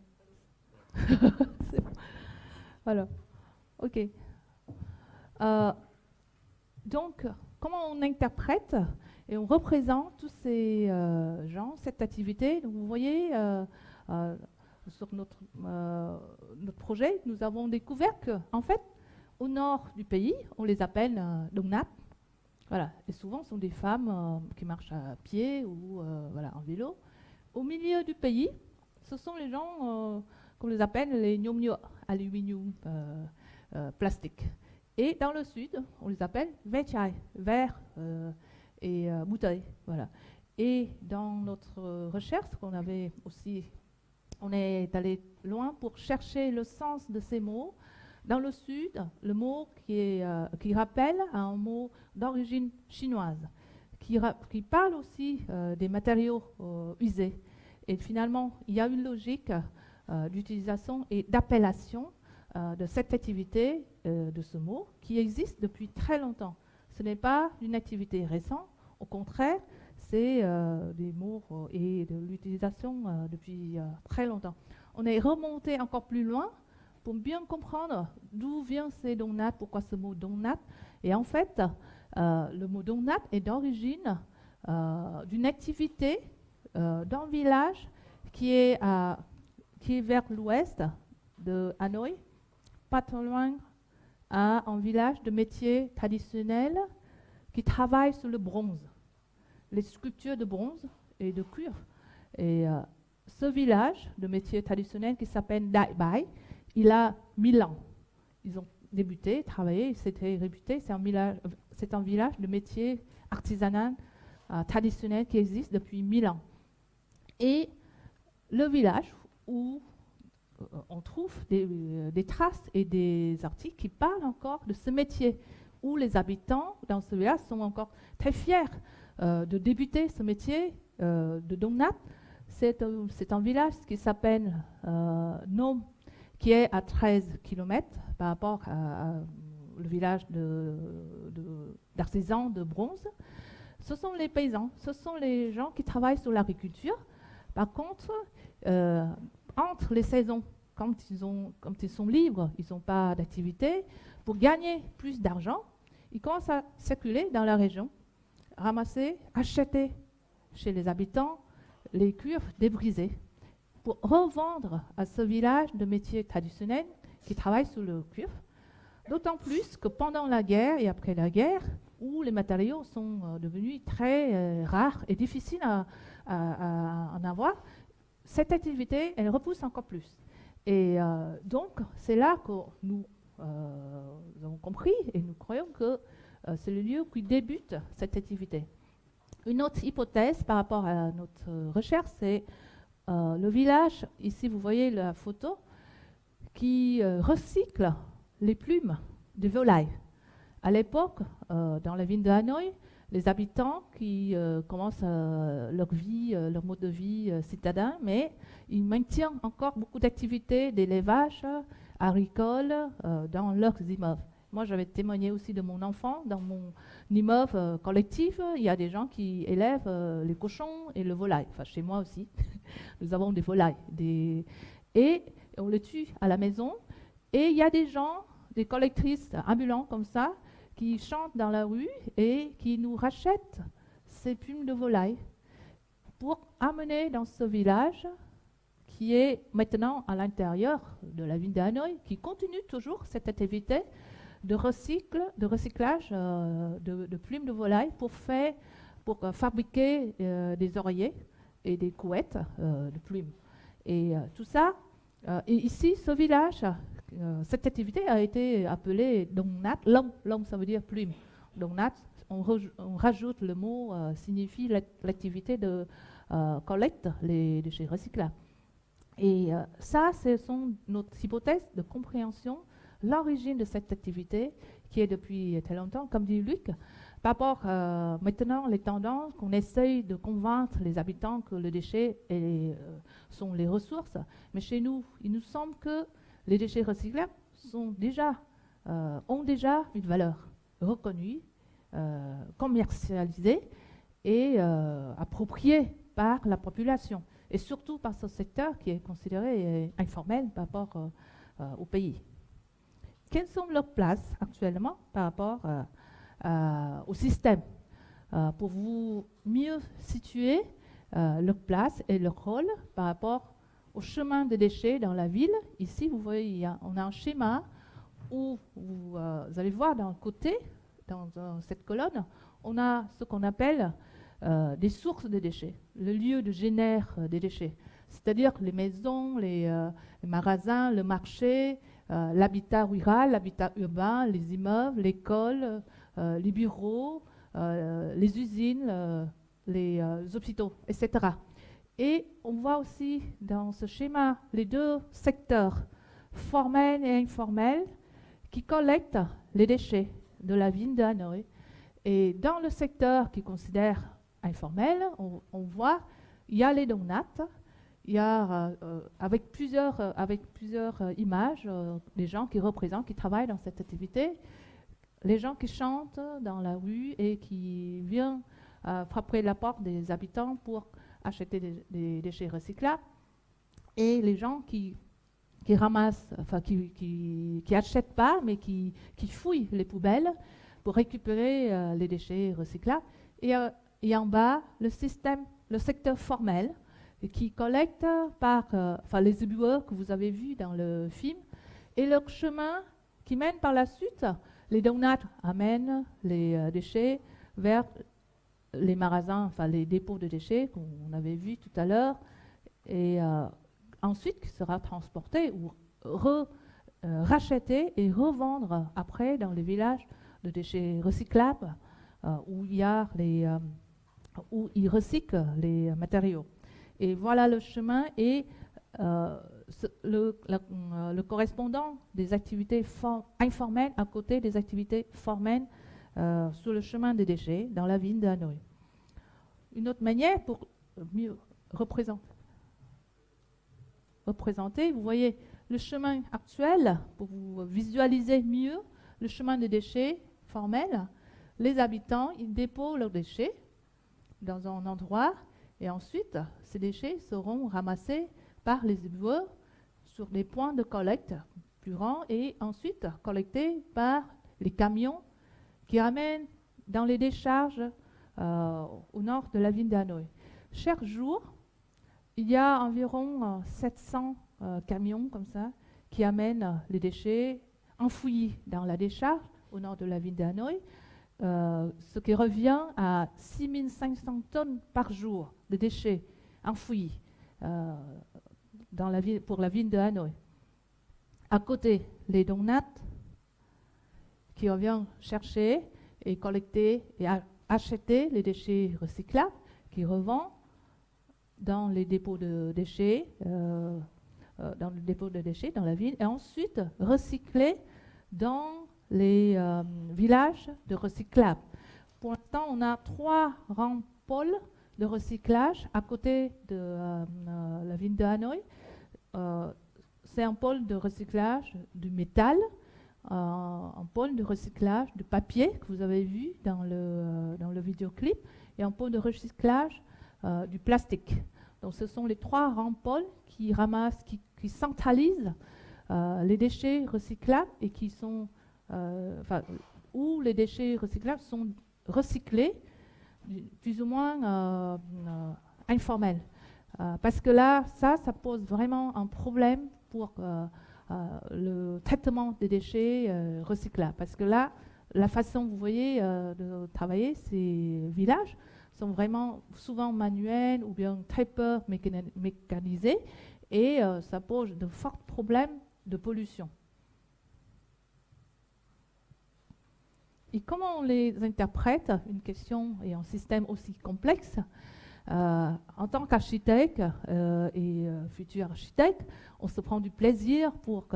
C'est bon. Voilà. OK. Donc, comment on interprète et on représente tous ces gens, cette activité? Donc, vous voyez, sur notre projet, nous avons découvert qu'en fait, au nord du pays, on les appelle Dongnat. Voilà. Et souvent, ce sont des femmes qui marchent à pied ou voilà, en vélo. Au milieu du pays, ce sont les gens qu'on les appelle les Nyom aluminium, plastique. Et dans le sud, on les appelle vechai, verre et bouteille. Voilà. Et dans notre recherche, qu'on avait aussi, on est allé loin pour chercher le sens de ces mots. Dans le sud, le mot qui rappelle un mot d'origine chinoise, qui parle aussi des matériaux usés. Et finalement, il y a une logique d'utilisation et d'appellation de cette activité, de ce mot, qui existe depuis très longtemps. Ce n'est pas une activité récente, au contraire, c'est des mots et de l'utilisation depuis très longtemps. On est remonté encore plus loin pour bien comprendre d'où vient ces Dongnat, pourquoi ce mot Dongnat. Et en fait, le mot Dongnat est d'origine d'une activité d'un village qui est vers l'ouest de Hanoï, pas trop loin, à un village de métiers traditionnels qui travaille sur le bronze, les sculptures de bronze et de cuir. Et ce village de métiers traditionnels qui s'appelle Dai Bai, il a 1000 ans. Ils ont débuté, travaillé, c'était réputé, c'est un village de métiers artisanaux traditionnels qui existe depuis 1000 ans. Et le village où on trouve des traces et des articles qui parlent encore de ce métier, où les habitants dans ce village sont encore très fiers de débuter ce métier de Dongnat. C'est un village qui s'appelle Nom, qui est à 13 km par rapport au village d'artisans de bronze. Ce sont les paysans, ce sont les gens qui travaillent sur l'agriculture. Par contre, entre les saisons, quand ils sont libres, ils n'ont pas d'activité, pour gagner plus d'argent, ils commencent à circuler dans la région, ramasser, acheter chez les habitants les cuirs débrisés pour revendre à ce village de métiers traditionnels qui travaillent sur le cuir. D'autant plus que pendant la guerre et après la guerre, où les matériaux sont devenus très rares et difficiles à en avoir, cette activité, elle repousse encore plus. Et donc, c'est là que nous avons compris et nous croyons que c'est le lieu qui débute cette activité. Une autre hypothèse par rapport à notre recherche, c'est le village, ici vous voyez la photo, qui recycle les plumes de volailles. À l'époque, dans la ville de Hanoï, les habitants qui commencent leur vie, leur mode de vie citadin, mais ils maintiennent encore beaucoup d'activités d'élevage agricole dans leurs immeubles. Moi, j'avais témoigné aussi de mon enfant. Dans mon immeuble collectif, il y a des gens qui élèvent les cochons et le volaille. Enfin, chez moi aussi, nous avons des volailles. Et on les tue à la maison. Et il y a des gens, des collectrices ambulants comme ça, qui chantent dans la rue et qui nous rachètent ces plumes de volaille pour amener dans ce village qui est maintenant à l'intérieur de la ville de Hanoï, qui continue toujours cette activité de recyclage de plumes de volaille pour fabriquer des oreillers et des couettes de plumes. Et tout ça, et ici, ce village, cette activité a été appelée dongnat. Long, ça veut dire plume. Dongnat, on rajoute le mot, signifie l'activité de collecte les déchets recyclables. Et ça, ce sont nos hypothèses de compréhension, l'origine de cette activité qui est depuis très longtemps, comme dit Luc, par rapport maintenant les tendances qu'on essaye de convaincre les habitants que le déchet sont les ressources. Mais chez nous, il nous semble que les déchets recyclables ont déjà une valeur reconnue, commercialisée et appropriée par la population. Et surtout par ce secteur qui est considéré informel par rapport au pays. Quelles sont leurs places actuellement par rapport au système pour vous mieux situer leur place et leur rôle par rapport au chemin des déchets dans la ville? Ici, vous voyez, on a un schéma où vous allez voir d'un côté, dans cette colonne, on a ce qu'on appelle des sources de déchets, le lieu de génère des déchets, c'est-à-dire les maisons, les magasins, le marché, l'habitat rural, l'habitat urbain, les immeubles, l'école, les bureaux, les usines, les hôpitaux, etc. Et on voit aussi dans ce schéma les deux secteurs, formels et informels, qui collectent les déchets de la ville de Hanoï. Et dans le secteur qui considère informel, on voit, il y a les dongnats, il y a avec plusieurs images, des gens qui représentent, qui travaillent dans cette activité, les gens qui chantent dans la rue et qui viennent frapper la porte des habitants pour acheter des déchets recyclables, et les gens qui ramassent, enfin qui achètent pas, mais qui fouillent les poubelles pour récupérer les déchets recyclables. Et en bas, le secteur formel, qui collecte par les éboueurs que vous avez vus dans le film, et leur chemin qui mène par la suite. Les dongnats amènent les déchets vers les magasins, enfin les dépôts de déchets qu'on avait vus tout à l'heure, et ensuite qui sera transporté ou racheté et revendre après dans les villages de déchets recyclables où ils recyclent les matériaux. Et voilà le chemin et le correspondant des activités informelles à côté des activités formelles sur le chemin des déchets dans la ville de Hanoï. Une autre manière pour mieux représenter, vous voyez le chemin actuel, pour vous visualiser mieux le chemin des déchets formels. Les habitants, ils déposent leurs déchets dans un endroit et ensuite, ces déchets seront ramassés par les éboueurs sur des points de collecte plus grands et ensuite collectés par les camions qui ramènent dans les décharges au nord de la ville d'Hanoï. Chaque jour, il y a environ 700 camions comme ça qui amènent les déchets enfouis dans la décharge au nord de la ville d'Hanoï, ce qui revient à 6500 tonnes par jour de déchets enfouis pour la ville de Hanoï. À côté, les dongnats qui reviennent chercher et collecter et acheter les déchets recyclables qui revendent dans les dépôts de déchets dans le dépôt de déchets dans la ville et ensuite recyclés dans les villages de recyclage. Pour l'instant, on a 3 grands pôles de recyclage à côté de la ville de Hanoï. C'est un pôle de recyclage du métal, un pôle de recyclage du papier que vous avez vu dans le vidéoclip et un pôle de recyclage du plastique. Donc ce sont les 3 grands pôles qui ramassent, qui centralisent les déchets recyclables et qui sont, où les déchets recyclables sont recyclés plus ou moins informels. Parce que là, ça pose vraiment un problème pour le traitement des déchets recyclables. Parce que là, la façon, vous voyez, de travailler, ces villages sont vraiment souvent manuels ou bien très peu mécanisés et ça pose de forts problèmes de pollution. Et comment on les interprète, une question et un système aussi complexe, en tant qu'architecte et futur architecte, on se prend du plaisir pour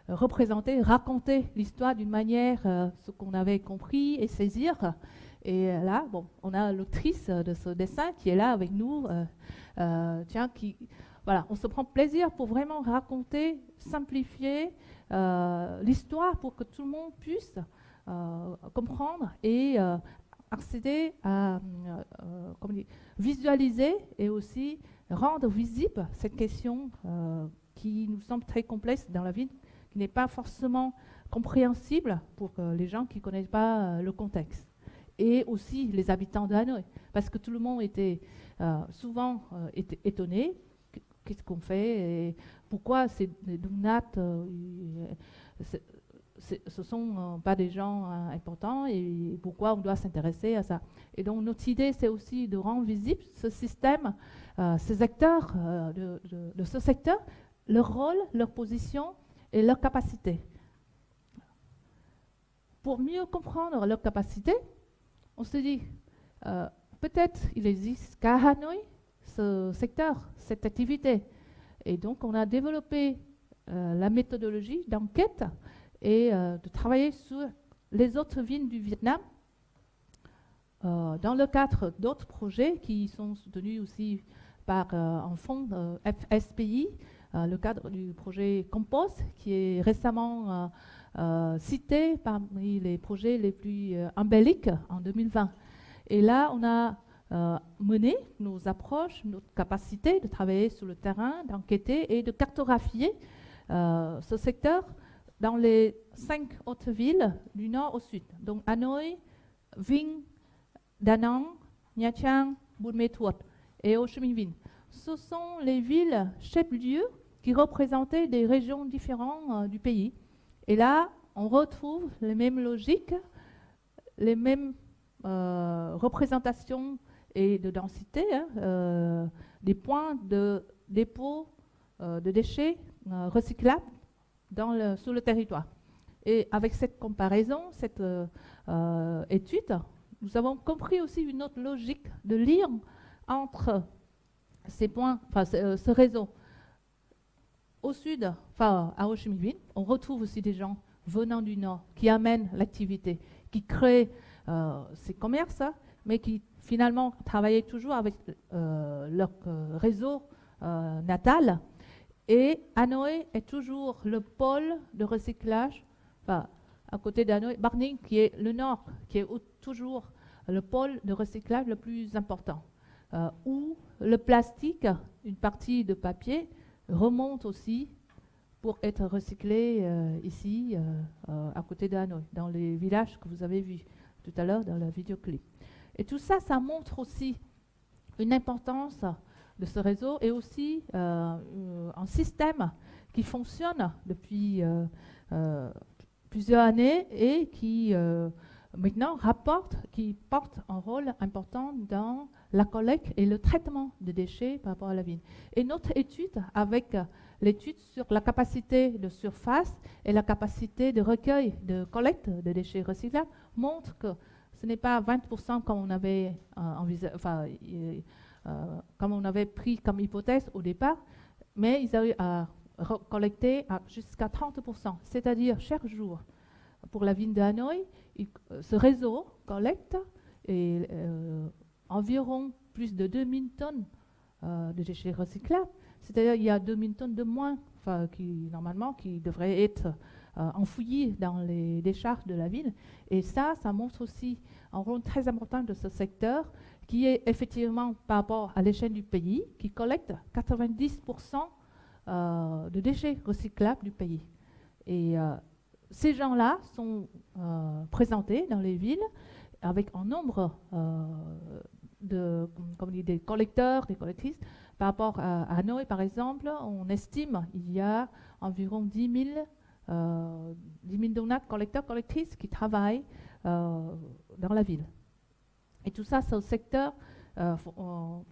représenter, raconter l'histoire d'une manière, ce qu'on avait compris et saisir. Et là, bon, on a l'autrice de ce dessin qui est là avec nous, voilà, on se prend plaisir pour vraiment raconter, simplifier l'histoire pour que tout le monde puisse comprendre et accéder à visualiser et aussi rendre visible cette question qui nous semble très complexe dans la vie, qui n'est pas forcément compréhensible pour les gens qui ne connaissent pas le contexte. Et aussi les habitants de Hanoï, parce que tout le monde était souvent étonné. Qu'est-ce qu'on fait et pourquoi ces Dungnat ce ne sont pas des gens importants et pourquoi on doit s'intéresser à ça. Et donc notre idée, c'est aussi de rendre visible ce système, ces acteurs de ce secteur, leur rôle, leur position et leur capacité. Pour mieux comprendre leur capacité, on se dit, peut-être il existe qu'à Hanoï ce secteur, cette activité. Et donc on a développé la méthodologie d'enquête et de travailler sur les autres villes du Vietnam dans le cadre d'autres projets qui sont soutenus aussi par un fonds FSPI, le cadre du projet Compost, qui est récemment cité parmi les projets les plus embelliques en 2020. Et là, on a mené nos approches, notre capacité de travailler sur le terrain, d'enquêter et de cartographier ce secteur dans les 5 autres villes du nord au sud. Donc Hanoï, Vinh, Da Nang, Nha Trang, Buôn Mê Thuột et Ho Chi Minh Vinh. Ce sont les villes chefs-lieux qui représentaient des régions différentes du pays. Et là, on retrouve les mêmes logiques, les mêmes représentations et de densité, des points de dépôt de déchets recyclables sur le territoire. Et avec cette comparaison, cette étude, nous avons compris aussi une autre logique de lien entre ces points, ce réseau. Au sud, à Ho Chi Minh Vinh, on retrouve aussi des gens venant du nord qui amènent l'activité, qui créent ces commerces, mais qui finalement travaillaient toujours avec leur réseau natal. Et Hanoï est toujours le pôle de recyclage, à côté d'Hanoï, Bắc Ninh, qui est le nord, qui est toujours le pôle de recyclage le plus important, où le plastique, une partie de papier, remonte aussi pour être recyclé ici, à côté d'Hanoï, dans les villages que vous avez vus tout à l'heure dans le vidéoclip. Et tout ça, ça montre aussi une importance de ce réseau et aussi un système qui fonctionne depuis plusieurs années et qui maintenant qui porte un rôle important dans la collecte et le traitement des déchets par rapport à la ville. Et notre étude, avec l'étude sur la capacité de surface et la capacité de recueil, de collecte de déchets recyclables, montre que ce n'est pas 20% comme on avait comme on avait pris comme hypothèse au départ, mais ils arrivent à collecter jusqu'à 30%. C'est-à-dire, chaque jour, pour la ville de Hanoï, ce réseau collecte environ plus de 2000 tonnes de déchets recyclables. C'est-à-dire qu'il y a 2000 tonnes de moins qui devraient être enfouies dans les décharges de la ville. Et ça montre aussi un rôle très important de ce secteur qui est effectivement par rapport à l'échelle du pays, qui collecte 90% de déchets recyclables du pays. Et ces gens-là sont présentés dans les villes avec un nombre des collecteurs, des collectrices. Par rapport à Hanoï, par exemple, on estime qu'il y a environ 10 000 donates, collecteurs, collectrices qui travaillent dans la ville. Et tout ça, ce secteur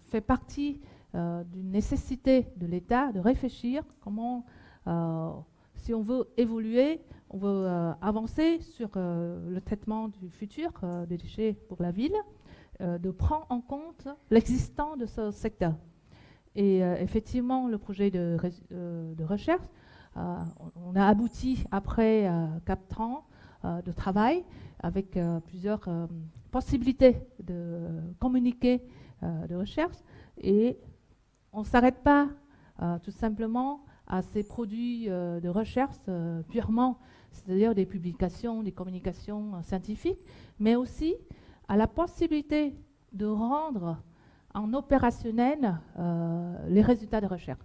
fait partie d'une nécessité de l'État de réfléchir comment, si on veut évoluer, on veut avancer sur le traitement du futur des déchets pour la ville, de prendre en compte l'existant de ce secteur. Et effectivement, le projet de recherche, on a abouti après 4 ans de travail avec plusieurs possibilités de communiquer de recherche, et on ne s'arrête pas tout simplement à ces produits de recherche purement, c'est-à-dire des publications, des communications scientifiques, mais aussi à la possibilité de rendre en opérationnel les résultats de recherche.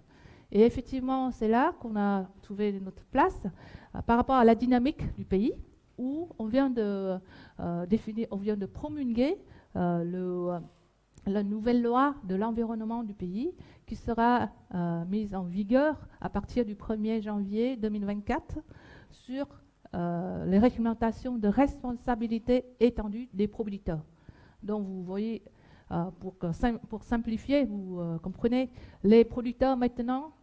Et effectivement, c'est là qu'on a trouvé notre place par rapport à la dynamique du pays, où on vient de promulguer la nouvelle loi de l'environnement du pays qui sera mise en vigueur à partir du 1er janvier 2024 sur les réglementations de responsabilité étendue des producteurs. Donc vous voyez, pour simplifier, vous comprenez, les producteurs maintenant,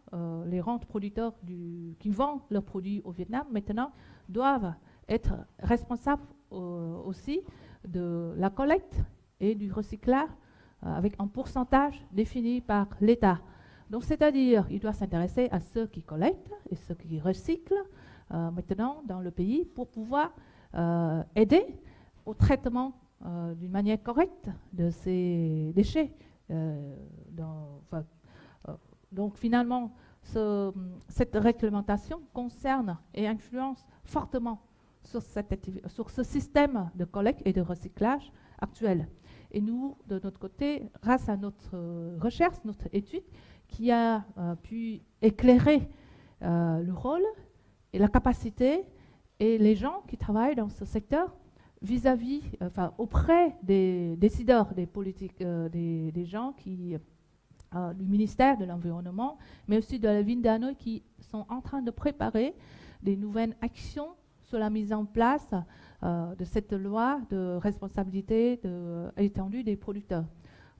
les grands producteurs qui vendent leurs produits au Vietnam maintenant doivent être responsables aussi de la collecte et du recyclage avec un pourcentage défini par l'État. Donc c'est-à-dire qu'il doit s'intéresser à ceux qui collectent et ceux qui recyclent maintenant dans le pays pour pouvoir aider au traitement d'une manière correcte de ces déchets. Donc finalement, cette réglementation concerne et influence fortement sur ce système de collecte et de recyclage actuel. Et nous, de notre côté, grâce à notre recherche, notre étude, qui a pu éclairer le rôle et la capacité et les gens qui travaillent dans ce secteur vis-à-vis, auprès des décideurs, des politiques, des gens qui, du ministère de l'Environnement, mais aussi de la ville d'Hanoï, qui sont en train de préparer des nouvelles actions sur la mise en place de cette loi de responsabilité étendue des producteurs.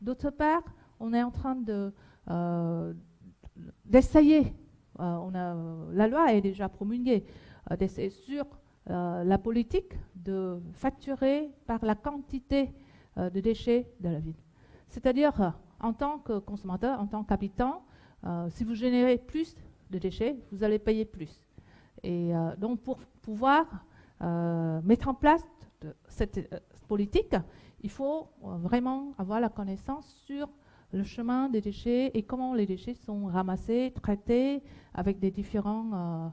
D'autre part, on est en train d'essayer, la loi est déjà promulguée, d'essayer sur la politique de facturer par la quantité de déchets de la ville. C'est-à-dire, en tant que consommateur, en tant qu'habitant, si vous générez plus de déchets, vous allez payer plus. Et donc, pour pouvoir mettre en place cette politique, il faut vraiment avoir la connaissance sur le chemin des déchets et comment les déchets sont ramassés, traités avec des différents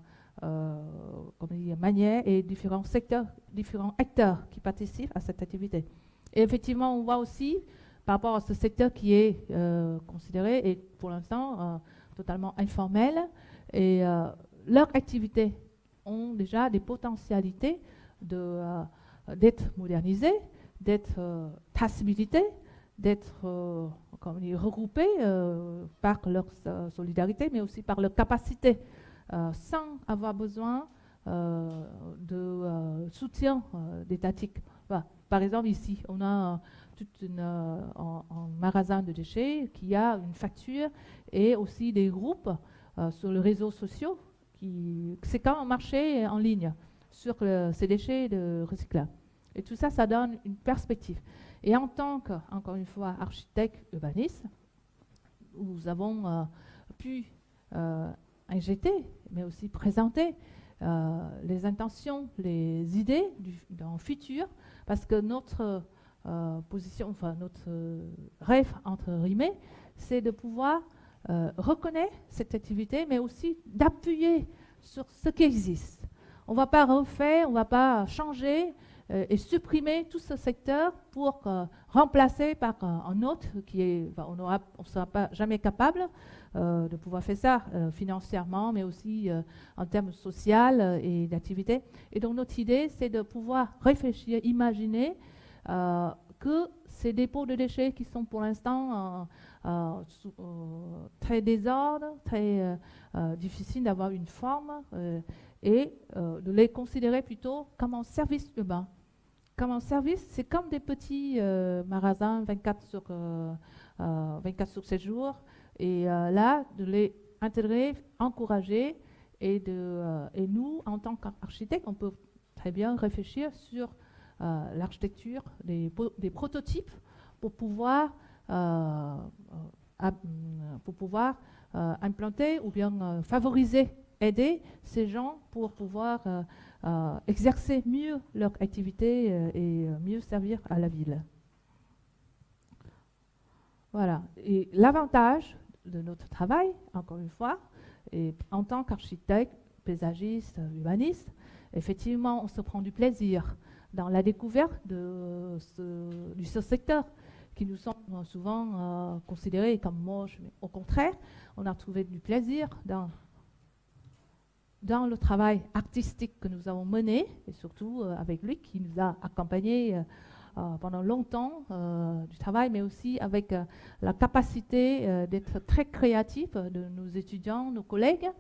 manières et différents secteurs, différents acteurs qui participent à cette activité. Et effectivement, on voit aussi, par rapport à ce secteur qui est considéré et pour l'instant totalement informel, et leurs activités ont déjà des potentialités d'être modernisées, d'être traçabilité, d'être regroupées par leur solidarité, mais aussi par leur capacité, sans avoir besoin de soutien étatique. Voilà. Par exemple, ici, on a un magasin de déchets qui a une facture et aussi des groupes sur les réseaux sociaux. C'est quand un marché en ligne sur ces déchets de recyclage. Et tout ça, ça donne une perspective. Et en tant que, encore une fois, architecte urbaniste, nous avons pu injecter, mais aussi présenter les intentions, les idées dans le futur, parce que notre position, enfin notre rêve entre guillemets, c'est de pouvoir reconnaître cette activité, mais aussi d'appuyer sur ce qui existe. On ne va pas refaire, on ne va pas changer et supprimer tout ce secteur pour remplacer par un autre qui est, enfin, on ne sera pas jamais capable de pouvoir faire ça financièrement, mais aussi en termes sociaux et d'activité. Et donc notre idée, c'est de pouvoir réfléchir, imaginer que ces dépôts de déchets qui sont pour l'instant très désordres, très difficiles d'avoir une forme, et de les considérer plutôt comme un service urbain. Comme un service, c'est comme des petits magasins 24 sur 7 jours, et là, de les intégrer, encourager, et nous, en tant qu'architectes, on peut très bien réfléchir sur l'architecture des prototypes pour pouvoir implanter ou bien favoriser, aider ces gens pour pouvoir exercer mieux leur activité et mieux servir à la ville. Voilà. Et l'avantage de notre travail, encore une fois, et en tant qu'architecte, paysagiste, urbaniste, effectivement, on se prend du plaisir dans la découverte de ce secteur qui nous sont souvent considérés comme moches, mais au contraire, on a trouvé du plaisir dans le travail artistique que nous avons mené, et surtout avec lui qui nous a accompagnés pendant longtemps du travail, mais aussi avec la capacité d'être très créatif de nos étudiants, nos collègues,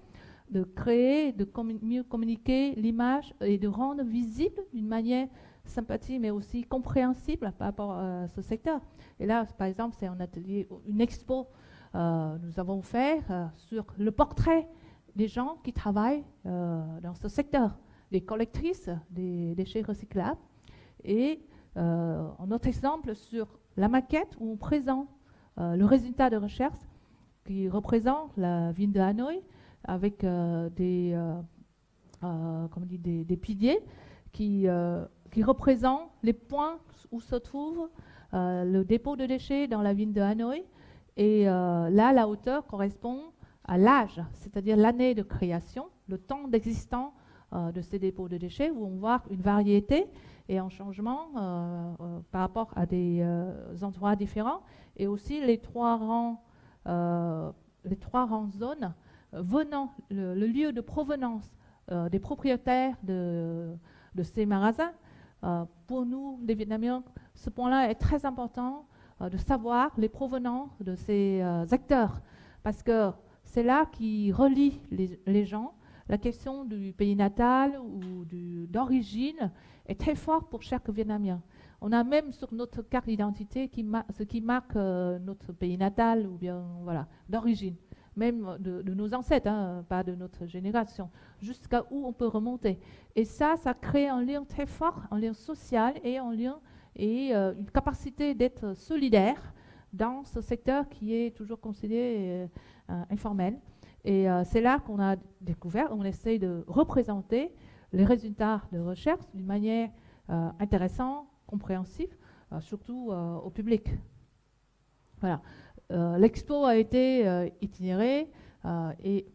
de créer, de mieux communiquer l'image et de rendre visible d'une manière sympathique, mais aussi compréhensible par rapport à ce secteur. Et là, par exemple, c'est un atelier, une expo, nous avons fait sur le portrait des gens qui travaillent dans ce secteur, des collectrices des déchets recyclables. Et un autre exemple sur la maquette où on présente le résultat de recherche qui représente la ville de Hanoï avec des piliers qui représentent les points où se trouve le dépôt de déchets dans la ville de Hanoï. Et là, la hauteur correspond à l'âge, c'est-à-dire l'année de création, le temps d'existence de ces dépôts de déchets, où on voit une variété et un changement par rapport à des endroits différents, et aussi les trois rangs zones venant, le lieu de provenance des propriétaires de ces magasins. Pour nous, les Vietnamiens, ce point-là est très important de savoir les provenances de ces acteurs, parce que c'est là qui relie les gens. La question du pays natal ou d'origine est très forte pour chaque Vietnamien. On a même sur notre carte d'identité ce qui marque notre pays natal ou bien voilà, d'origine, même de nos ancêtres, hein, pas de notre génération, jusqu'à où on peut remonter. Et ça crée un lien très fort, un lien social et un lien et une capacité d'être solidaire dans ce secteur qui est toujours considéré informel. Et c'est là qu'on a découvert, on essaye de représenter les résultats de recherche d'une manière intéressante, compréhensible, surtout au public. Voilà. L'expo a été itinérée et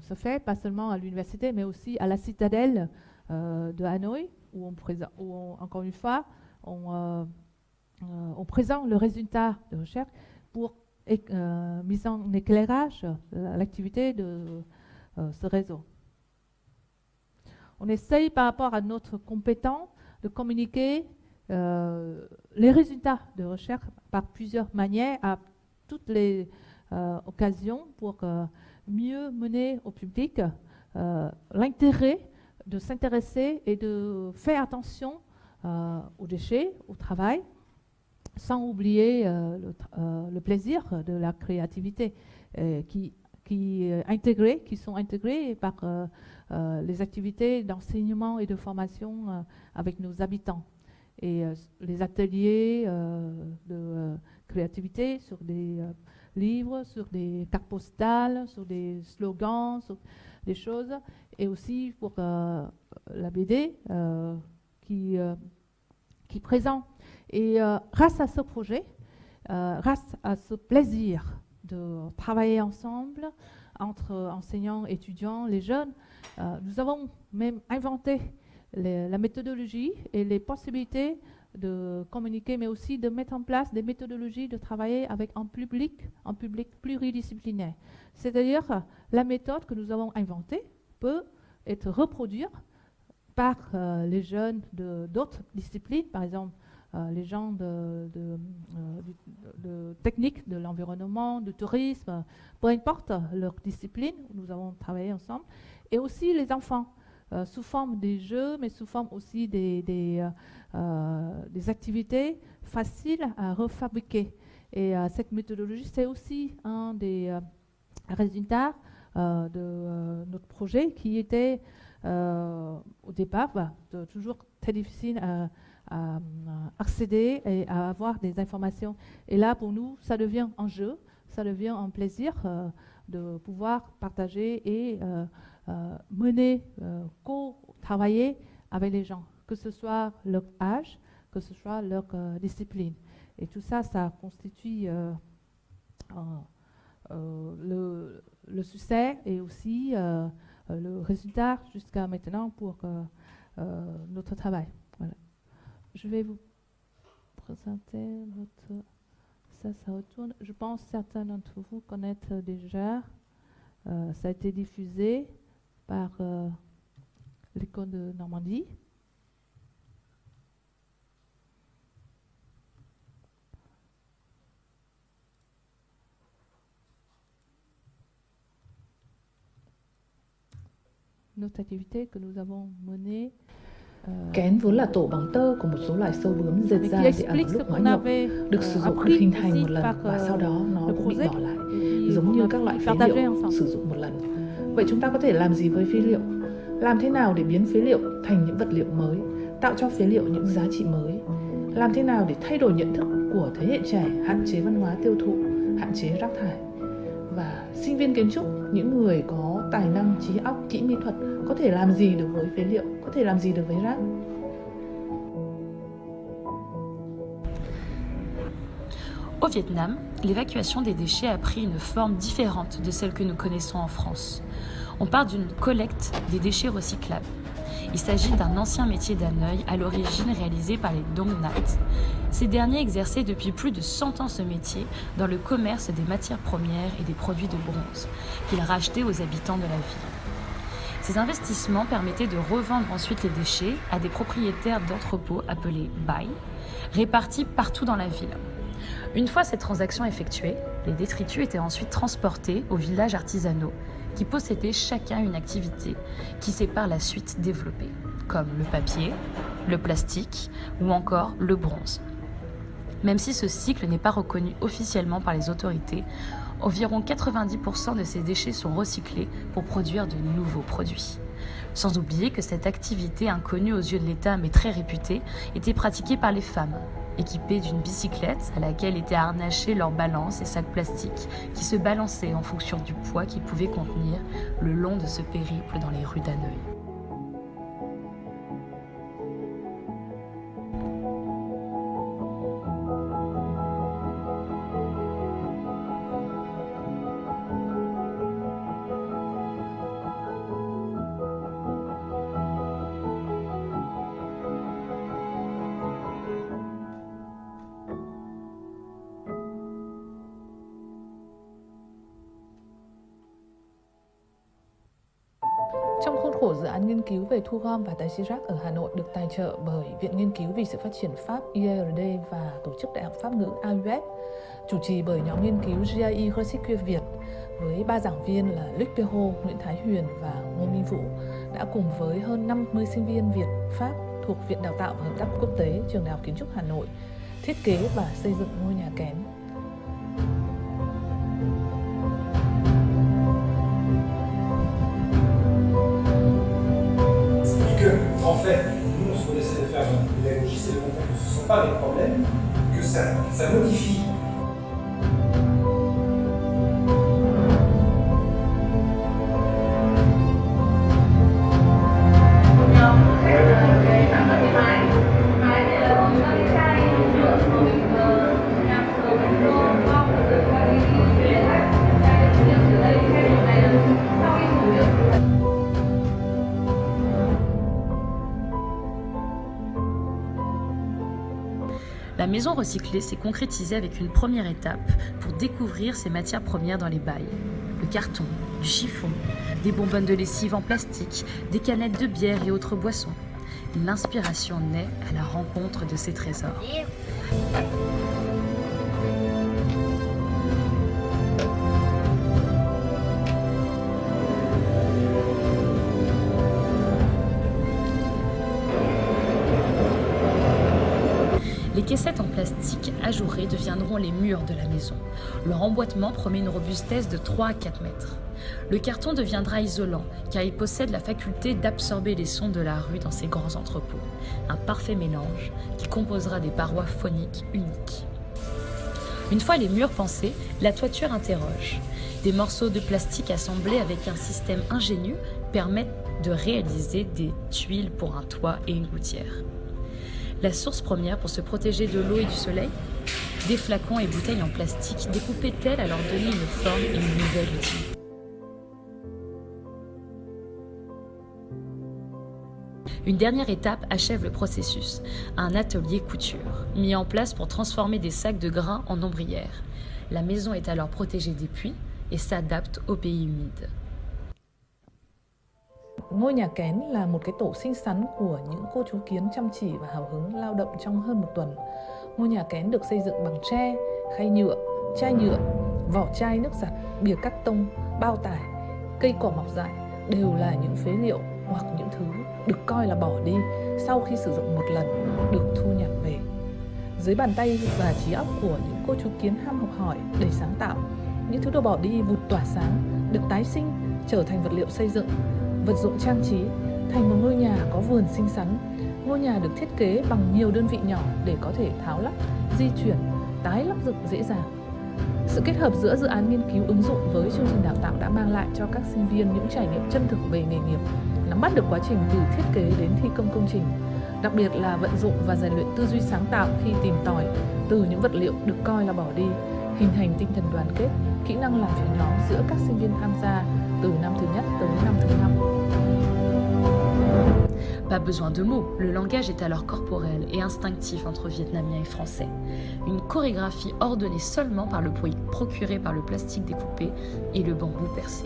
se fait pas seulement à l'université, mais aussi à la citadelle de Hanoï, où encore une fois, on présente le résultat de recherche pour mise en éclairage l'activité de ce réseau. On essaye par rapport à notre compétence de communiquer les résultats de recherche par plusieurs manières à toutes les occasions pour mieux mener au public l'intérêt de s'intéresser et de faire attention aux déchets, au travail, sans oublier le plaisir de la créativité qui sont intégrés par les activités d'enseignement et de formation avec nos habitants. Et les ateliers de créativité sur des livres, sur des cartes postales, sur des slogans, sur des choses, et aussi pour la BD qui est présent. Et grâce à ce projet, grâce à ce plaisir de travailler ensemble entre enseignants, étudiants, les jeunes, nous avons même inventé la méthodologie et les possibilités de communiquer, mais aussi de mettre en place des méthodologies de travailler avec un public pluridisciplinaire. C'est-à-dire la méthode que nous avons inventée peut être reproduite par les jeunes d'autres disciplines, par exemple les gens de technique, de l'environnement, du tourisme, peu importe leur discipline, nous avons travaillé ensemble, et aussi les enfants, sous forme des jeux, mais sous forme aussi des activités faciles à refabriquer. Et cette méthodologie, c'est aussi un des résultats de notre projet qui était au départ toujours très difficile à accéder et à avoir des informations. Et là, pour nous, ça devient un jeu, ça devient un plaisir de pouvoir partager et mener, co-travailler avec les gens, que ce soit leur âge, que ce soit leur discipline. Et tout ça, ça constitue le succès et aussi le résultat jusqu'à maintenant pour notre travail. Voilà. Je vais vous présenter notre... Ça retourne. Je pense que certains d'entre vous connaissent déjà. Ça a été diffusé par l'école de Normandie. Notre activité que nous avons menée. Kén vốn là tổ bằng tơ của một số loài sâu bướm dệt ra để ẩm lúc hóa nhộng, được sử dụng được hình thành một lần và sau đó nó cũng bị bỏ lại, giống như các loại phế liệu sử dụng một lần. Vậy chúng ta có thể làm gì với phế liệu? Làm thế nào để biến phế liệu thành những vật liệu mới, tạo cho phế liệu những giá trị mới? Làm thế nào để thay đổi nhận thức của thế hệ trẻ, hạn chế văn hóa tiêu thụ, hạn chế rác thải? Và sinh viên kiến trúc, những người có tài năng, trí óc, kỹ mỹ thuật có thể làm gì được với phế liệu, có thể làm gì được với rác? Au Vietnam, l'évacuation des déchets a pris une forme différente de celle que nous connaissons en France. On part d'une collecte des déchets recyclables. Il s'agit d'un ancien métier d'Hanoï, à l'origine réalisé par les Dong Nhat. Ces derniers exerçaient depuis plus de 100 ans ce métier dans le commerce des matières premières et des produits de bronze, qu'ils rachetaient aux habitants de la ville. Ces investissements permettaient de revendre ensuite les déchets à des propriétaires d'entrepôts appelés Bai, répartis partout dans la ville. Une fois cette transaction effectuée, les détritus étaient ensuite transportés aux villages artisanaux, qui possédaient chacun une activité qui s'est par la suite développée, comme le papier, le plastique ou encore le bronze. Même si ce cycle n'est pas reconnu officiellement par les autorités, environ 90% de ces déchets sont recyclés pour produire de nouveaux produits. Sans oublier que cette activité inconnue aux yeux de l'État mais très réputée était pratiquée par les femmes, équipées d'une bicyclette à laquelle étaient harnachés leurs balances et sacs plastiques qui se balançaient en fonction du poids qu'ils pouvaient contenir le long de ce périple dans les rues d'Hanoï. Trong khuôn khổ dự án nghiên cứu về thu gom và tái chế rác ở Hà Nội được tài trợ bởi Viện Nghiên cứu vì sự phát triển Pháp IRD và Tổ chức Đại học Pháp ngữ AUF, chủ trì bởi nhóm nghiên cứu GIE Recycle Việt với 3 giảng viên là Luc Perrault, Nguyễn Thái Huyền và Ngô Minh Vũ đã cùng với hơn 50 sinh viên Việt Pháp thuộc Viện Đào tạo và Hợp tác Quốc tế Trường Đại học Kiến trúc Hà Nội thiết kế và xây dựng ngôi nhà kén. En fait, nous, ce qu'on essaie de faire dans la pédagogie, c'est de comprendre que ce ne sont pas des problèmes, que ça modifie La maison recyclée s'est concrétisée avec une première étape pour découvrir ces matières premières dans les bails. Le carton, du chiffon, des bonbonnes de lessive en plastique, des canettes de bière et autres boissons. L'inspiration naît à la rencontre de ces trésors. Les caissettes en plastique ajourées deviendront les murs de la maison. Leur emboîtement promet une robustesse de 3 à 4 mètres. Le carton deviendra isolant car il possède la faculté d'absorber les sons de la rue dans ses grands entrepôts. Un parfait mélange qui composera des parois phoniques uniques. Une fois les murs pensés, la toiture interroge. Des morceaux de plastique assemblés avec un système ingénieux permettent de réaliser des tuiles pour un toit et une gouttière. La source première pour se protéger de l'eau et du soleil? Des flacons et bouteilles en plastique découpées-elles à leur donner une forme et une nouvelle utilité. Une dernière étape achève le processus, un atelier couture, mis en place pour transformer des sacs de grains en ombrières. La maison est alors protégée des pluies et s'adapte aux pays humides. Ngôi nhà kén là một cái tổ xinh xắn của những cô chú kiến chăm chỉ và hào hứng lao động trong hơn một tuần. Ngôi nhà kén được xây dựng bằng tre, khay nhựa, chai nhựa, vỏ chai nước giặt, bìa cắt tông, bao tải, cây cỏ mọc dại đều là những phế liệu hoặc những thứ được coi là bỏ đi sau khi sử dụng một lần được thu nhặt về. Dưới bàn tay và trí óc của những cô chú kiến ham học hỏi, đầy sáng tạo, những thứ đồ bỏ đi vụt tỏa sáng, được tái sinh, trở thành vật liệu xây dựng, vật dụng trang trí, thành một ngôi nhà có vườn xinh xắn. Ngôi nhà được thiết kế bằng nhiều đơn vị nhỏ để có thể tháo lắp, di chuyển, tái lắp dựng dễ dàng. Sự kết hợp giữa dự án nghiên cứu ứng dụng với chương trình đào tạo đã mang lại cho các sinh viên những trải nghiệm chân thực về nghề nghiệp, nắm bắt được quá trình từ thiết kế đến thi công công trình, đặc biệt là vận dụng và rèn luyện tư duy sáng tạo khi tìm tòi từ những vật liệu được coi là bỏ đi, hình thành tinh thần đoàn kết, kỹ năng làm việc nhóm giữa các sinh viên tham gia từ năm thứ nhất tới năm thứ 5. Pas besoin de mots, le langage est alors corporel et instinctif entre Vietnamiens et Français. Une chorégraphie ordonnée seulement par le bruit procuré par le plastique découpé et le bambou percé.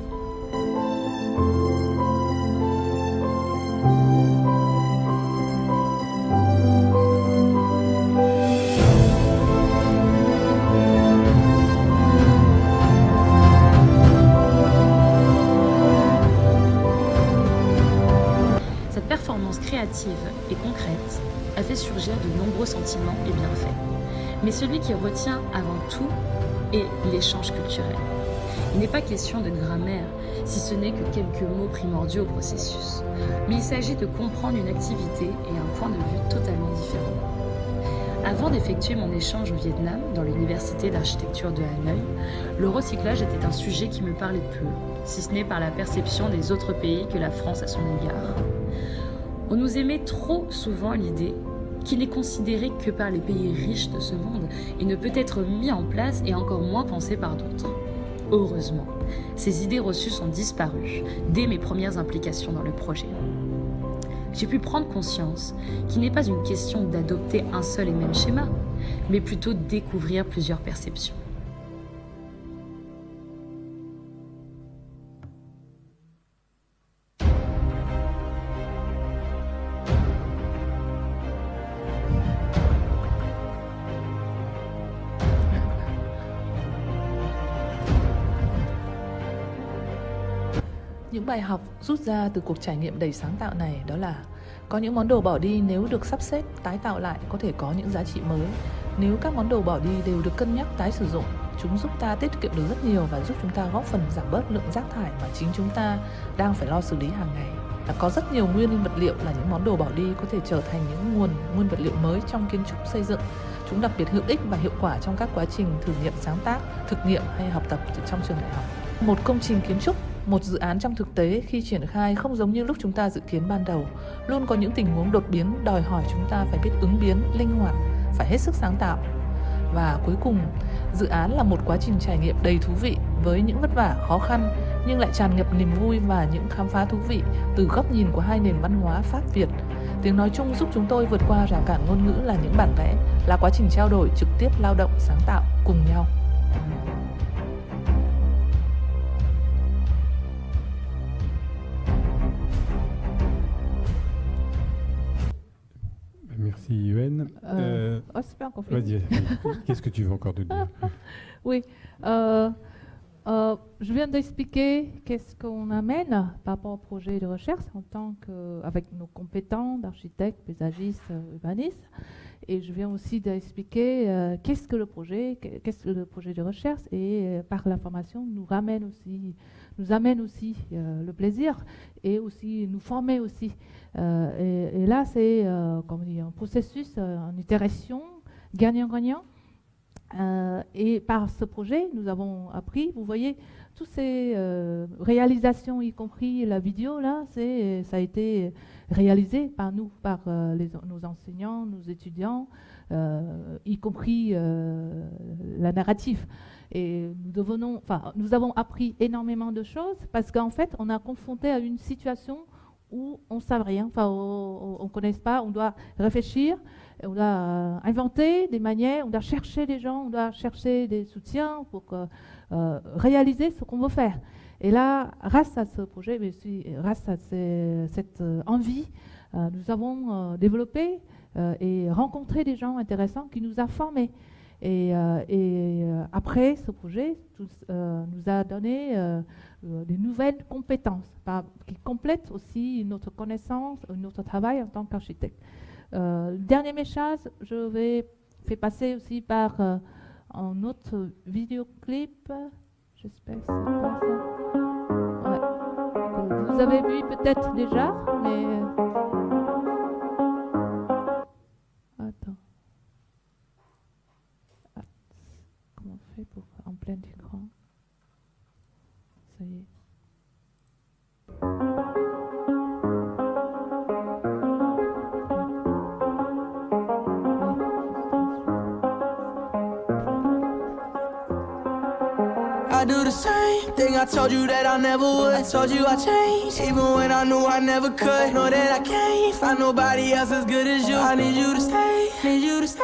Créative et concrète a fait surgir de nombreux sentiments et bienfaits. Mais celui qui retient avant tout est l'échange culturel. Il n'est pas question de grammaire, si ce n'est que quelques mots primordiaux au processus. Mais il s'agit de comprendre une activité et un point de vue totalement différent. Avant d'effectuer mon échange au Vietnam, dans l'université d'architecture de Hanoï, le recyclage était un sujet qui me parlait peu, si ce n'est par la perception des autres pays que la France à son égard. On nous émet trop souvent l'idée qu'il n'est considéré que par les pays riches de ce monde et ne peut être mis en place et encore moins pensé par d'autres. Heureusement, ces idées reçues sont disparues dès mes premières implications dans le projet. J'ai pu prendre conscience qu'il n'est pas une question d'adopter un seul et même schéma, mais plutôt de découvrir plusieurs perceptions. Những bài học rút ra từ cuộc trải nghiệm đầy sáng tạo này đó là có những món đồ bỏ đi nếu được sắp xếp, tái tạo lại có thể có những giá trị mới. Nếu các món đồ bỏ đi đều được cân nhắc tái sử dụng, chúng giúp ta tiết kiệm được rất nhiều và giúp chúng ta góp phần giảm bớt lượng rác thải mà chính chúng ta đang phải lo xử lý hàng ngày. Có rất nhiều nguyên vật liệu là những món đồ bỏ đi có thể trở thành những nguồn nguyên vật liệu mới trong kiến trúc xây dựng. Chúng đặc biệt hữu ích và hiệu quả trong các quá trình thử nghiệm sáng tác, thực nghiệm hay học tập trong trường đại học. Một công trình kiến trúc, một dự án trong thực tế khi triển khai không giống như lúc chúng ta dự kiến ban đầu. Luôn có những tình huống đột biến đòi hỏi chúng ta phải biết ứng biến, linh hoạt, phải hết sức sáng tạo. Và cuối cùng, dự án là một quá trình trải nghiệm đầy thú vị với những vất vả khó khăn nhưng lại tràn ngập niềm vui và những khám phá thú vị từ góc nhìn của hai nền văn hóa Pháp-Việt. Tiếng nói chung giúp chúng tôi vượt qua rào cản ngôn ngữ là những bản vẽ, là quá trình trao đổi trực tiếp lao động sáng tạo cùng nhau. Merci Yuen. C'est pas encore fini. Vas-y, qu'est-ce que tu veux encore de dire? Oui, je viens d'expliquer qu'est-ce qu'on amène par rapport au projet de recherche en tant qu'avec nos compétences d'architectes, paysagistes, urbanistes. Et je viens aussi d'expliquer qu'est-ce que le projet de recherche et par la formation nous amène aussi le plaisir et aussi nous former aussi. Et là, c'est un processus, une itération gagnant-gagnant. Et par ce projet, nous avons appris, vous voyez, toutes ces réalisations, y compris la vidéo, là, ça a été réalisé par nous, par nos enseignants, nos étudiants, y compris la narrative. Et nous avons appris énormément de choses parce qu'en fait, on a confronté à une situation où on ne sait rien, on ne connaît pas, on doit réfléchir, on doit inventer des manières, on doit chercher des gens, on doit chercher des soutiens pour réaliser ce qu'on veut faire. Et là, grâce à ce projet, mais aussi grâce à cette envie, nous avons développé et rencontré des gens intéressants qui nous ont formés. Et après, ce projet nous a donné des nouvelles compétences qui complètent aussi notre connaissance, notre travail en tant qu'architecte. Le dernier message, je vais faire passer aussi par un autre vidéoclip. J'espère que c'est pas ça. Ouais. Vous avez vu peut-être déjà, mais... Attends. Comment on fait pour en plein écran? Ça y est. I do the same thing I told you that I never would. I told you I changed, even when I knew I never could. Know that I can't find nobody else as good as you. I need you to stay, need you to stay.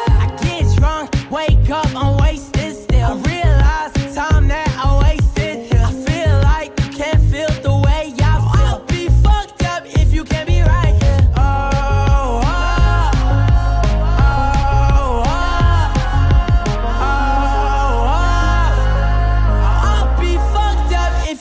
I get drunk, wake up, I'm wasted still. I realize the time that I wasted here. I feel like you can't feel the way I feel. I'll be fucked up if you can't be right here.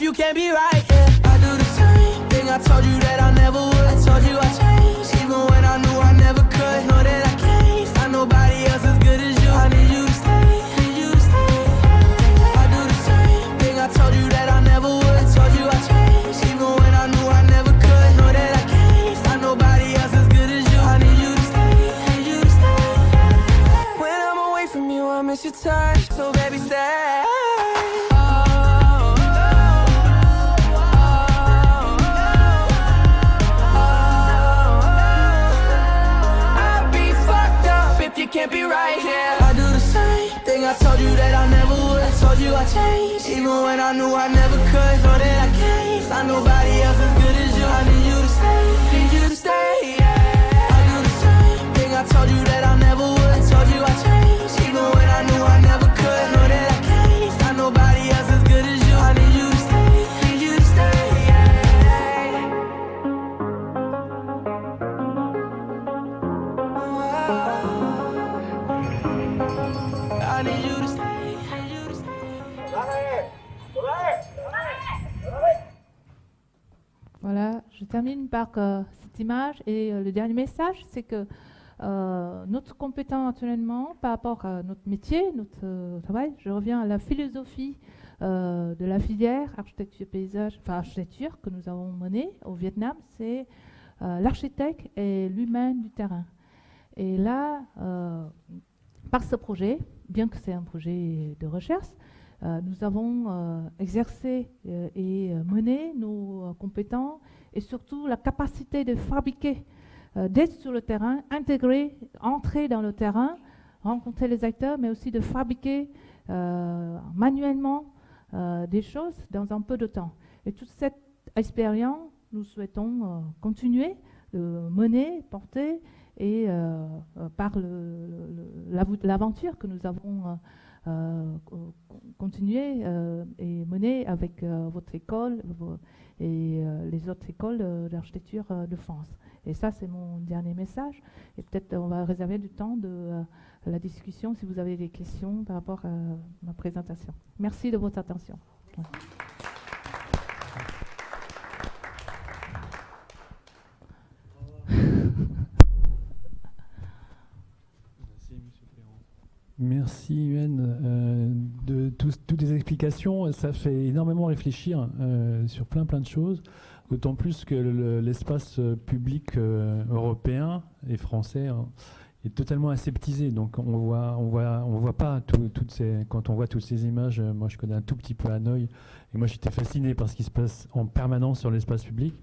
You can't be right, yeah. I do the same thing I told you that I never would. I told you I changed, even when I knew I never could. Know that I can't find nobody else as good as you. I need you to stay, need you to stay. I do the same thing I told you that I never would. I told you I changed, even when I knew I never could. Know that I can't find nobody else as good as you. I need you to stay, need you to stay. When I'm away from you, I miss your touch, so baby stay. You can't be right here. I do the same thing I told you that I never would. I told you I changed, even when I knew I never could. Know that I can't find nobody else as good as you. I need you to stay, need you to stay. Yeah. I do the same thing I told you that I never would. I told you I changed, even when I knew I never could. Know that I can't find nobody else as good as you. I need you to stay, need you to stay. I need you to stay, I need you to stay. Voilà, je termine par cette image et le dernier message, c'est que notre compétence actuellement par rapport à notre métier, notre travail, je reviens à la philosophie de la filière architecture paysage, enfin architecture que nous avons menée au Vietnam, c'est l'architecte et l'humain du terrain. Et là, par ce projet, bien que c'est un projet de recherche, nous avons exercé et mené nos compétences et surtout la capacité de fabriquer, d'être sur le terrain, intégrer, entrer dans le terrain, rencontrer les acteurs, mais aussi de fabriquer manuellement des choses dans un peu de temps. Et toute cette expérience, nous souhaitons continuer menée, portée, et par l'aventure que nous avons continué et menée avec votre école et les autres écoles d'architecture de France. Et ça, c'est mon dernier message. Et peut-être on va réserver du temps de la discussion si vous avez des questions par rapport à ma présentation. Merci de votre attention. Merci Yuen de toutes les explications. Ça fait énormément réfléchir sur plein de choses, d'autant plus que l'espace public européen et français est totalement aseptisé. Donc on voit pas toutes ces, quand on voit toutes ces images. Moi je connais un tout petit peu Hanoï et moi j'étais fasciné par ce qui se passe en permanence sur l'espace public.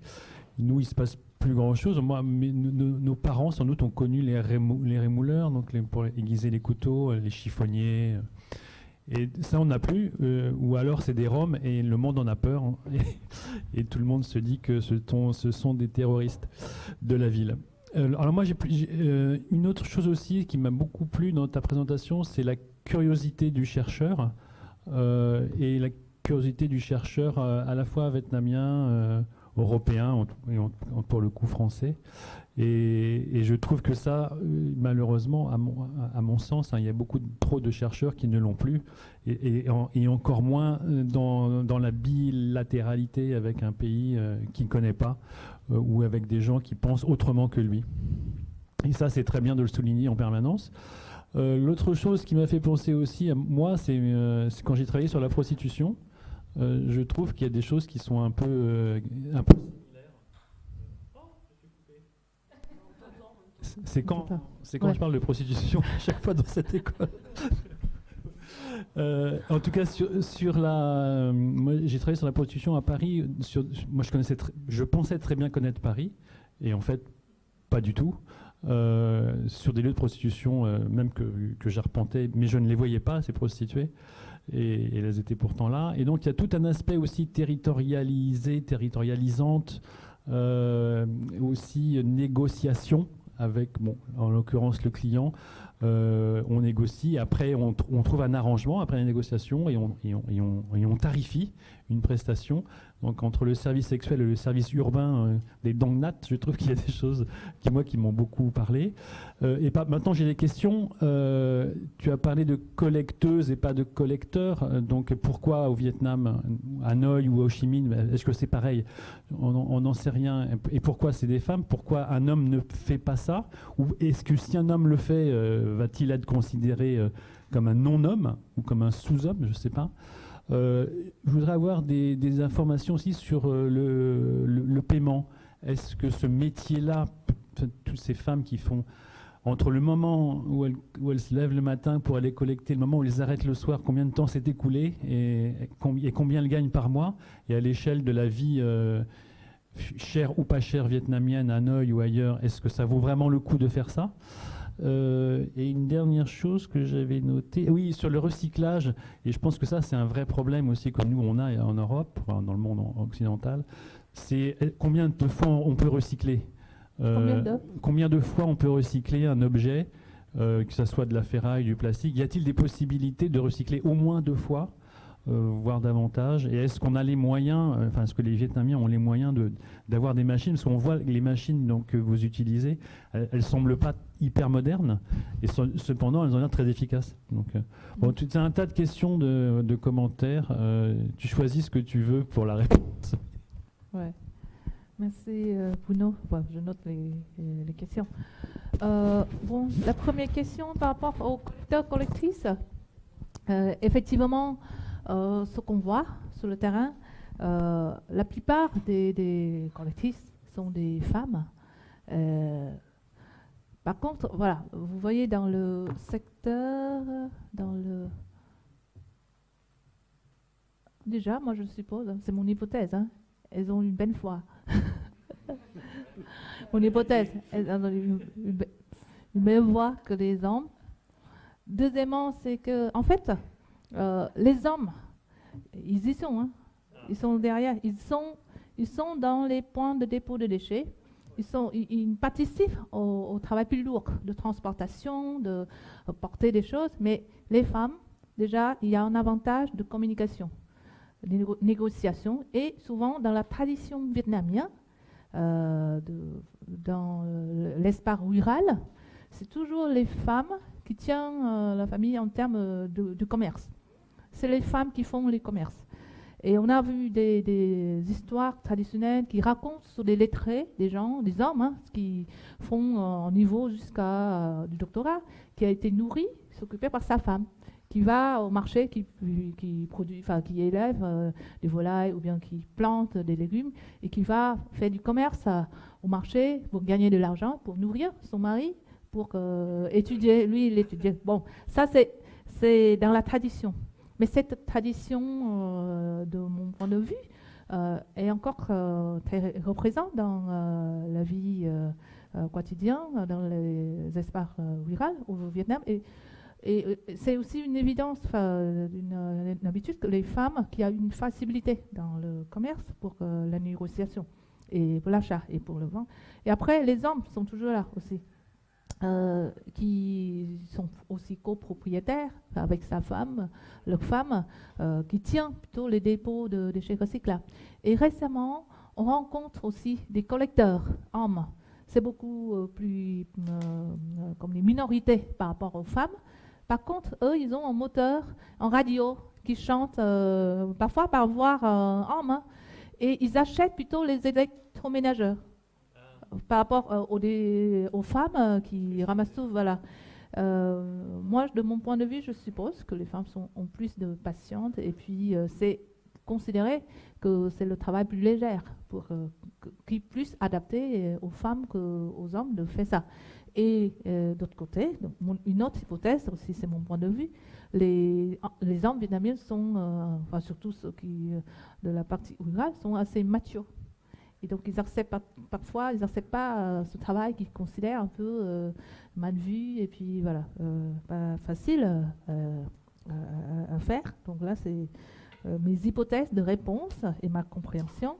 Nous, il se passe plus grand chose. Moi, nos parents, sans doute, ont connu les rémouleurs, donc pour aiguiser les couteaux, les chiffonniers. Et ça, on n'a plus. Ou alors, c'est des Roms et le monde en a peur. Hein, et tout le monde se dit que ce sont des terroristes de la ville. Alors moi, j'ai une autre chose aussi qui m'a beaucoup plu dans ta présentation, c'est la curiosité du chercheur. Et la curiosité du chercheur à la fois vietnamien, européen et pour le coup français. Et je trouve que ça, malheureusement, à mon sens, hein, il y a trop de chercheurs qui ne l'ont plus, et encore moins dans la bilatéralité avec un pays qu'il ne connaît pas, ou avec des gens qui pensent autrement que lui. Et ça, c'est très bien de le souligner en permanence. L'autre chose qui m'a fait penser aussi à moi, c'est quand j'ai travaillé sur la prostitution. Je trouve qu'il y a des choses qui sont un peu similaires. C'est quand je parle de prostitution à chaque fois dans cette école. En tout cas, moi, j'ai travaillé sur la prostitution à Paris. Moi, je pensais très bien connaître Paris, et en fait, pas du tout. Sur des lieux de prostitution, même que j'arpentais, mais je ne les voyais pas, ces prostituées. Et elles étaient pourtant là. Et donc, il y a tout un aspect aussi territorialisante, aussi négociation avec, en l'occurrence, le client. On négocie, après on trouve un arrangement après la négociation et on tarifie une prestation. Donc entre le service sexuel et le service urbain des Dong Nhat, je trouve qu'il y a des choses qui m'ont beaucoup parlé. Maintenant j'ai des questions. Tu as parlé de collecteuses et pas de collecteurs. Donc pourquoi au Vietnam, à Hanoï ou à Ho Chi Minh, est-ce que c'est pareil? On n'en sait rien. Et pourquoi c'est des femmes? Pourquoi un homme ne fait pas ça? Ou est-ce que si un homme le fait, va-t-il être considéré comme un non-homme ou comme un sous-homme? Je ne sais pas. Je voudrais avoir des informations aussi sur le paiement. Est-ce que ce métier-là, toutes ces femmes qui font, entre le moment où elles se lèvent le matin pour aller collecter, le moment où elles arrêtent le soir, combien de temps s'est écoulé et combien elles gagnent par mois? Et à l'échelle de la vie chère ou pas chère vietnamienne, à Hanoï ou ailleurs, est-ce que ça vaut vraiment le coup de faire ça? Et une dernière chose que j'avais notée, oui, sur le recyclage, et je pense que ça c'est un vrai problème aussi que nous on a en Europe, enfin, dans le monde occidental, c'est combien de fois on peut recycler. Combien de fois on peut recycler un objet, que ce soit de la ferraille, du plastique? Y a-t-il des possibilités de recycler au moins 2 fois, voire davantage? Et est-ce qu'on a les moyens, est-ce que les Vietnamiens ont les moyens d'avoir des machines? Parce qu'on voit les machines que vous utilisez, elles ne semblent pas hyper modernes, et cependant elles ont l'air très efficaces. Donc, tu as un tas de questions, de commentaires. Tu choisis ce que tu veux pour la réponse. Ouais. Merci Bruno. Je note les questions. La première question par rapport aux collecteurs collectrices. Effectivement, ce qu'on voit sur le terrain, la plupart des collectrices sont des femmes. Par contre, voilà, vous voyez dans le secteur, déjà, moi je suppose, c'est mon hypothèse, hein, elles ont une belle foi. Mon hypothèse, elles ont une belle voix que les hommes. Deuxièmement, c'est que, en fait, les hommes, ils y sont, hein. Ils sont derrière, ils sont dans les points de dépôt de déchets ils participent au travail plus lourd de transportation, de porter des choses, mais les femmes, déjà, il y a un avantage de communication, de négociation, et souvent dans la tradition vietnamienne, dans l'espace rural, c'est toujours les femmes qui tiennent la famille en termes de commerce. C'est les femmes qui font les commerces. Et on a vu des histoires traditionnelles qui racontent sur des lettrés, des gens, des hommes, qui font un niveau jusqu'à du doctorat, qui a été nourri, s'occupé par sa femme, qui va au marché, qui produit, enfin qui élève des volailles ou bien qui plante des légumes et qui va faire du commerce au marché pour gagner de l'argent, pour nourrir son mari, pour étudier. Lui, il étudiait. Bon, ça c'est dans la tradition. Mais cette tradition, de mon point de vue, est encore très représente dans la vie quotidienne, dans les espaces ruraux au Vietnam. Et c'est aussi une évidence, une habitude que les femmes qui ont une facilité dans le commerce pour la négociation et pour l'achat et pour le vent. Et après, les hommes sont toujours là aussi. Qui sont aussi copropriétaires avec sa femme, leur femme, qui tient plutôt les dépôts de déchets recyclables. Et récemment, on rencontre aussi des collecteurs hommes. C'est beaucoup plus comme les minorités par rapport aux femmes. Par contre, eux, ils ont un moteur en radio qui chante parfois par voix homme, et ils achètent plutôt les électroménageurs. Par rapport aux femmes qui ramassent tout, voilà. Moi, de mon point de vue, je suppose que les femmes ont plus de patience et puis c'est considéré que c'est le travail plus léger pour qui est plus adapté aux femmes qu'aux hommes de faire ça. Et d'autre côté, donc, une autre hypothèse aussi, c'est mon point de vue, les hommes vietnamiens sont, enfin surtout ceux qui de la partie rurale, sont assez matures. Et donc, ils acceptent parfois, ils n'acceptent pas ce travail qu'ils considèrent un peu mal vu et puis voilà, pas facile à faire. Donc là, c'est mes hypothèses de réponse et ma compréhension.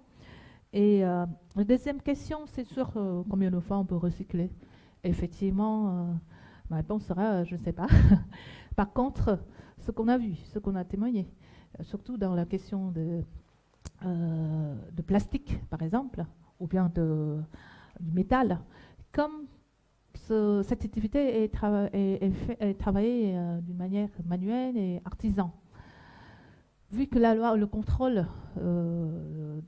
Et la deuxième question, c'est sur combien de fois on peut recycler. Effectivement, ma réponse sera je ne sais pas. Par contre, ce qu'on a vu, ce qu'on a témoigné, surtout dans la question de plastique, par exemple, ou bien du métal, comme cette activité est travaillée d'une manière manuelle et artisan. Vu que la loi, le contrôle comme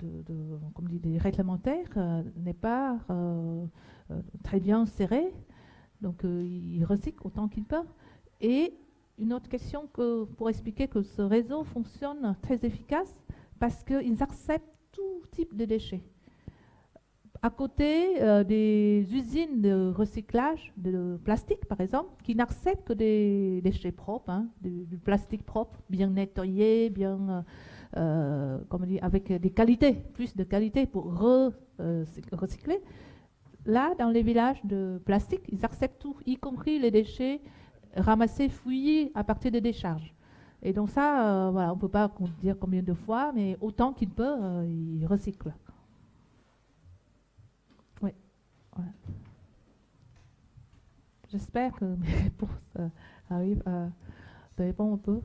dit, des réglementaires n'est pas très bien serré, donc ils recyclent autant qu'ils peuvent. Et une autre question pour expliquer que ce réseau fonctionne très efficace, parce qu'ils acceptent tout type de déchets. À côté des usines de recyclage de plastique, par exemple, qui n'acceptent que des déchets propres, du plastique propre, bien nettoyé, bien, comment dire, avec des qualités, plus de qualité pour recycler. Là, dans les villages de plastique, ils acceptent tout, y compris les déchets ramassés, fouillés à partir des décharges. Et donc ça, voilà, on ne peut pas dire combien de fois, mais autant qu'il peut, il recycle. Oui. Voilà. J'espère que mes réponses arrivent à répondre un peu.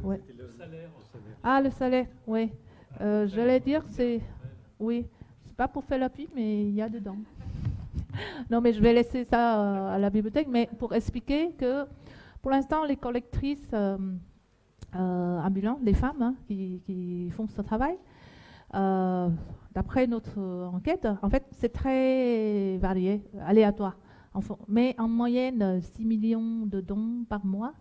Ouais. Le salaire. Ah, le salaire, oui. J'allais dire, oui, c'est pas pour faire l'appui, mais il y a dedans. Non, mais je vais laisser ça à la bibliothèque, mais pour expliquer que pour l'instant, les collectrices ambulantes, les femmes qui font ce travail, d'après notre enquête, en fait, c'est très varié, aléatoire. Mais en moyenne, 6 millions de dons par mois,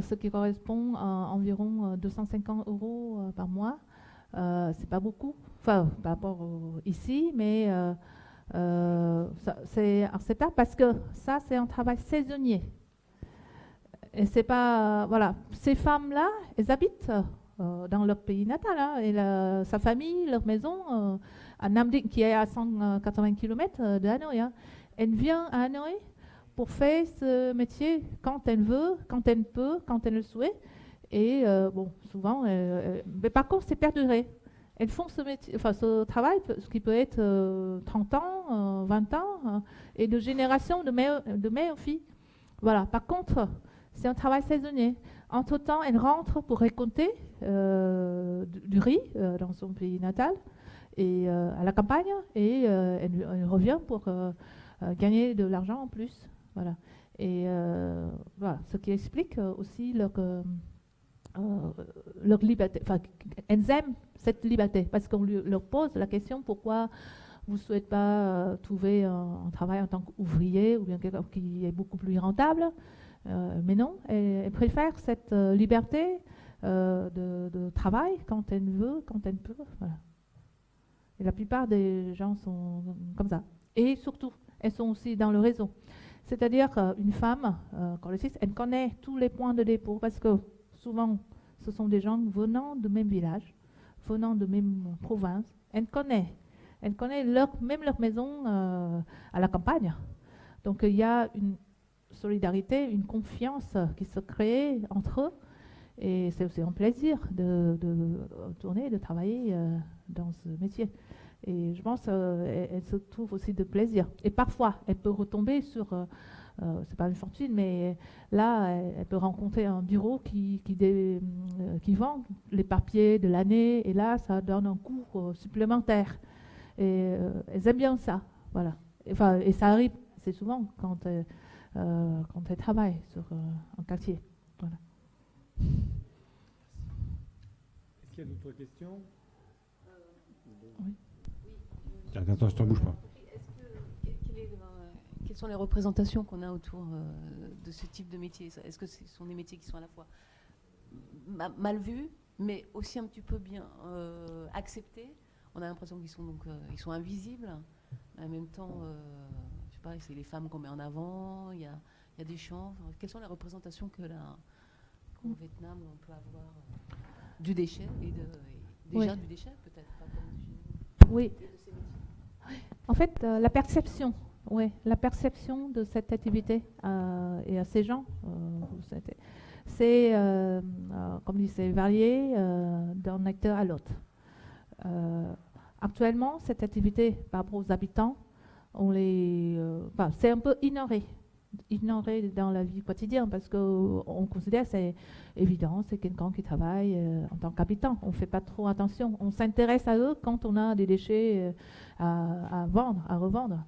ce qui correspond à environ 250 € par mois. C'est pas beaucoup, enfin, par rapport ici, mais c'est acceptable parce que ça, c'est un travail saisonnier. Et c'est pas, voilà, ces femmes-là, elles habitent dans leur pays natal, et sa famille, leur maison, à Nam Dinh, qui est à 180 km de Hanoï. Elle vient à Hanoï pour faire ce métier quand elle veut, quand elle peut, quand elle le souhaite. Et bon, souvent, mais par contre, c'est perduré. elles font ce métier, enfin ce travail, ce qui peut être 30 ans, 20 ans, et de génération de mères aux filles. Voilà. Par contre, c'est un travail saisonnier. Entre-temps, elle rentre pour récolter du riz dans son pays natal et à la campagne, et elle revient pour gagner de l'argent en plus. Voilà. Et voilà, ce qui explique aussi leur liberté. Enfin, elles aiment cette liberté parce qu'on leur pose la question pourquoi vous ne souhaitez pas trouver un travail en tant qu'ouvrier ou bien quelque chose qui est beaucoup plus rentable. Mais non, elle préfère cette liberté de travail quand elle veut, quand elle peut. Voilà. Et la plupart des gens sont comme ça. Et surtout, elles sont aussi dans le réseau. C'est-à-dire qu'une femme, collectrice, elle connaît tous les points de dépôt parce que souvent, ce sont des gens venant du même village, venant de même province. Elle connaît même leur maison à la campagne. Donc il y a une solidarité, une confiance qui se crée entre eux. Et c'est aussi un plaisir de tourner, de travailler dans ce métier. Et je pense qu'elle se trouve aussi de plaisir. Et parfois, elle peut retomber sur, c'est pas une fortune, mais là, elle peut rencontrer un bureau qui vend les papiers de l'année. Et là, ça donne un coût supplémentaire. Et elles aiment bien ça. Voilà. Enfin, et ça arrive, c'est souvent quand elles travaillent sur un quartier. Voilà. Est-ce qu'il y a d'autres questions? Oui. Attends, je t'en bouge pas. Quelles sont les représentations qu'on a autour de ce type de métier? Est-ce que ce sont des métiers qui sont à la fois mal vus, mais aussi un petit peu bien acceptés? On a l'impression qu'ils sont donc ils sont invisibles. En même temps, je sais pas, c'est les femmes qu'on met en avant. Il y a des chants. Quelles sont les représentations qu'au Vietnam on peut avoir du déchet et déjà du déchet peut-être pas comme oui. En fait, la perception de cette activité et à ces gens, c'est, comme dit, c'est varié d'un acteur à l'autre. Actuellement, cette activité par rapport aux habitants, c'est un peu ignoré dans la vie quotidienne parce qu'on considère que c'est évident, c'est quelqu'un qui travaille en tant qu'habitant. On ne fait pas trop attention. On s'intéresse à eux quand on a des déchets à vendre, à revendre.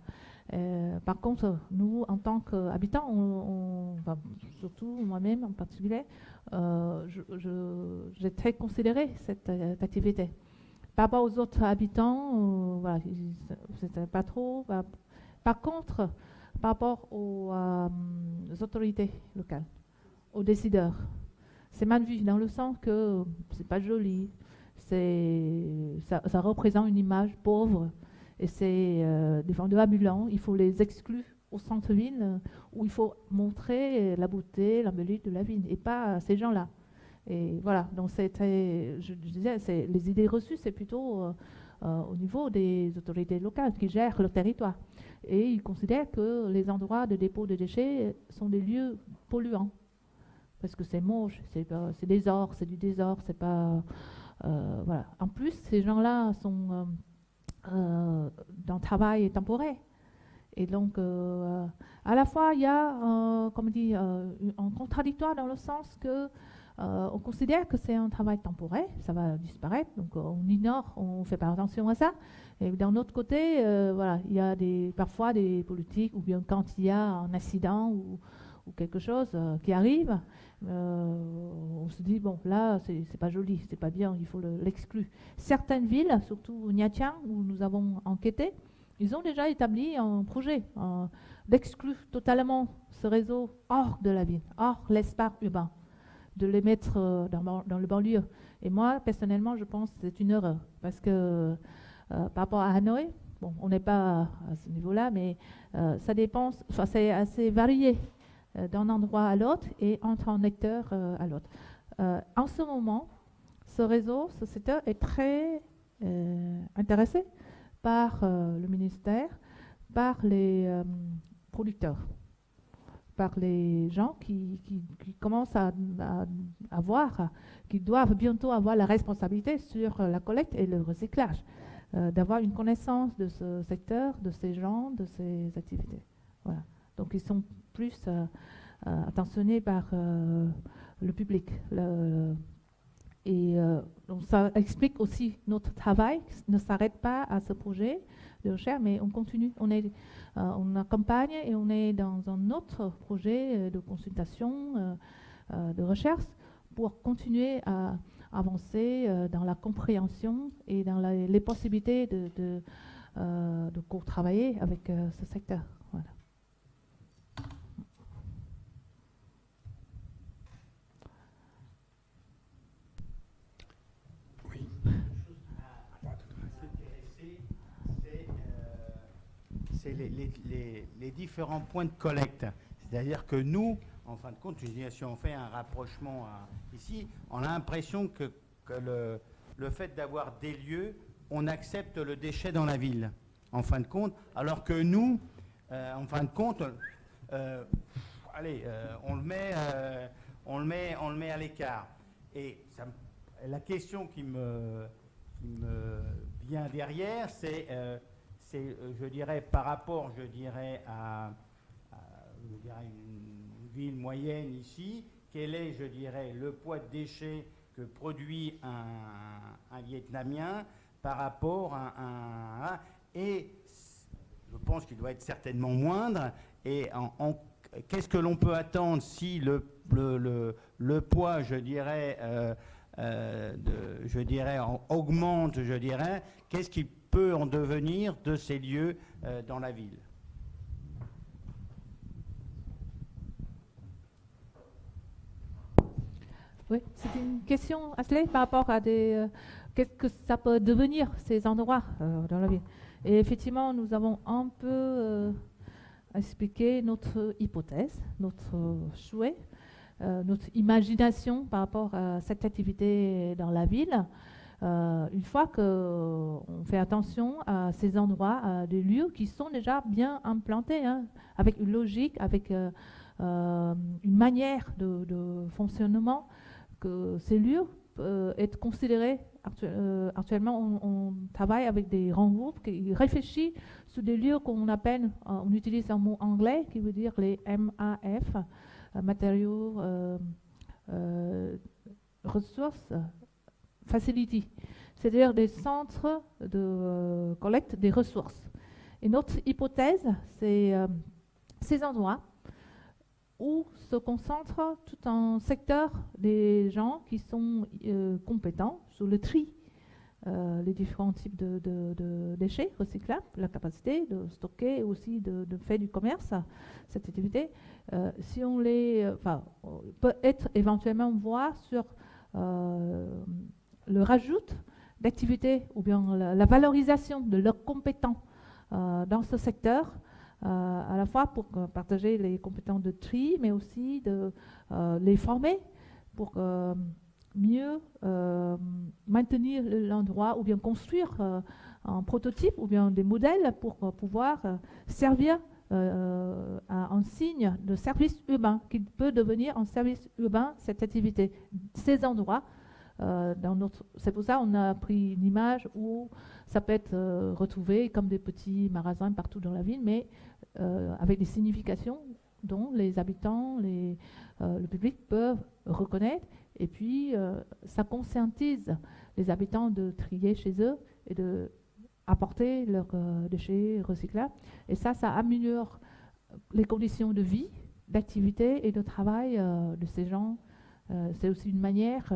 Par contre, nous, en tant qu'habitants, surtout moi-même en particulier, j'ai très considéré cette activité. Par rapport aux autres habitants, voilà, c'était pas trop. Par contre, par rapport aux autorités locales, aux décideurs, c'est mal vu dans le sens que c'est pas joli, ça représente une image pauvre et c'est des vendeurs ambulants. Il faut les exclure au centre-ville où il faut montrer la beauté, l'embellie de la ville et pas ces gens-là. Et voilà, donc je disais, les idées reçues, c'est plutôt au niveau des autorités locales qui gèrent le territoire. Et ils considèrent que les endroits de dépôt de déchets sont des lieux polluants. Parce que c'est moche, c'est du désordre, c'est pas... voilà. En plus, ces gens-là sont dans le travail temporaire. Et donc, à la fois, il y a, comme on dit, un contradictoire dans le sens que on considère que c'est un travail temporaire, ça va disparaître, donc on ignore, on ne fait pas attention à ça. Et d'un autre côté, voilà, il y a parfois des politiques, ou bien quand il y a un accident ou quelque chose qui arrive, on se dit, bon, là, c'est pas joli, c'est pas bien, il faut l'exclure. Certaines villes, surtout Nha Trang, où nous avons enquêté, ils ont déjà établi un projet d'exclure totalement ce réseau hors de la ville, hors l'espace urbain, de les mettre dans le banlieue. Et moi, personnellement, je pense que c'est une erreur. Parce que par rapport à Hanoï, bon, on n'est pas à ce niveau-là, mais ça dépend, enfin, c'est assez varié d'un endroit à l'autre et entre un acteur à l'autre. En ce moment, ce secteur est très intéressé par le ministère, par les producteurs, par les gens qui commencent à avoir, qui doivent bientôt avoir la responsabilité sur la collecte et le recyclage, d'avoir une connaissance de ce secteur, de ces gens, de ces activités. Voilà. Donc ils sont plus attentionnés par le public. Donc ça explique aussi notre travail ne s'arrête pas à ce projet de recherche, mais on continue. On accompagne et on est dans un autre projet de consultation, de recherche, pour continuer à avancer dans la compréhension et dans les possibilités de co-travailler avec ce secteur. Voilà. C'est les différents points de collecte. C'est-à-dire que nous, en fin de compte, si on fait un rapprochement ici, on a l'impression que le fait d'avoir des lieux, on accepte le déchet dans la ville, en fin de compte, alors que nous, en fin de compte, on le met à l'écart. Et la question qui me vient derrière, c'est je dirais, par rapport, à une ville moyenne ici, quel est, je dirais, le poids de déchets que produit un Vietnamien par rapport et je pense qu'il doit être certainement moindre. Et qu'est-ce que l'on peut attendre si le poids, je dirais, augmente, je dirais, qu'est-ce qui peut en devenir de ces lieux dans la ville? Oui, c'est une question, Ashley, par rapport à qu'est-ce que ça peut devenir, ces endroits dans la ville. Et effectivement, nous avons un peu expliqué notre hypothèse, notre souhait, notre imagination par rapport à cette activité dans la ville. Une fois qu'on fait attention à ces endroits, à des lieux qui sont déjà bien implantés, hein, avec une logique, avec une manière de fonctionnement, que ces lieux peuvent être considérés. Actuellement, on travaille avec des grands groupes qui réfléchissent sur des lieux qu'on appelle, on utilise un mot anglais qui veut dire les MAF, matériaux, ressources, facility, c'est-à-dire des centres de collecte des ressources. Et notre hypothèse, c'est ces endroits où se concentre tout un secteur des gens qui sont compétents sur le tri, les différents types de déchets recyclables, la capacité de stocker et aussi de faire du commerce, cette activité. Si on peut être éventuellement voir sur le rajout d'activités ou bien la valorisation de leurs compétences dans ce secteur, à la fois pour partager les compétences de tri, mais aussi de les former pour mieux maintenir l'endroit ou bien construire un prototype ou bien des modèles pour pouvoir servir un signe de service urbain qui peut devenir un service urbain, cette activité. Ces endroits, c'est pour ça qu'on a pris une image où ça peut être retrouvé comme des petits magasins partout dans la ville, mais avec des significations dont les habitants, le public peuvent reconnaître. Et puis, ça conscientise les habitants de trier chez eux et de apporter leurs déchets recyclables. Et ça améliore les conditions de vie, d'activité et de travail de ces gens. C'est aussi une manière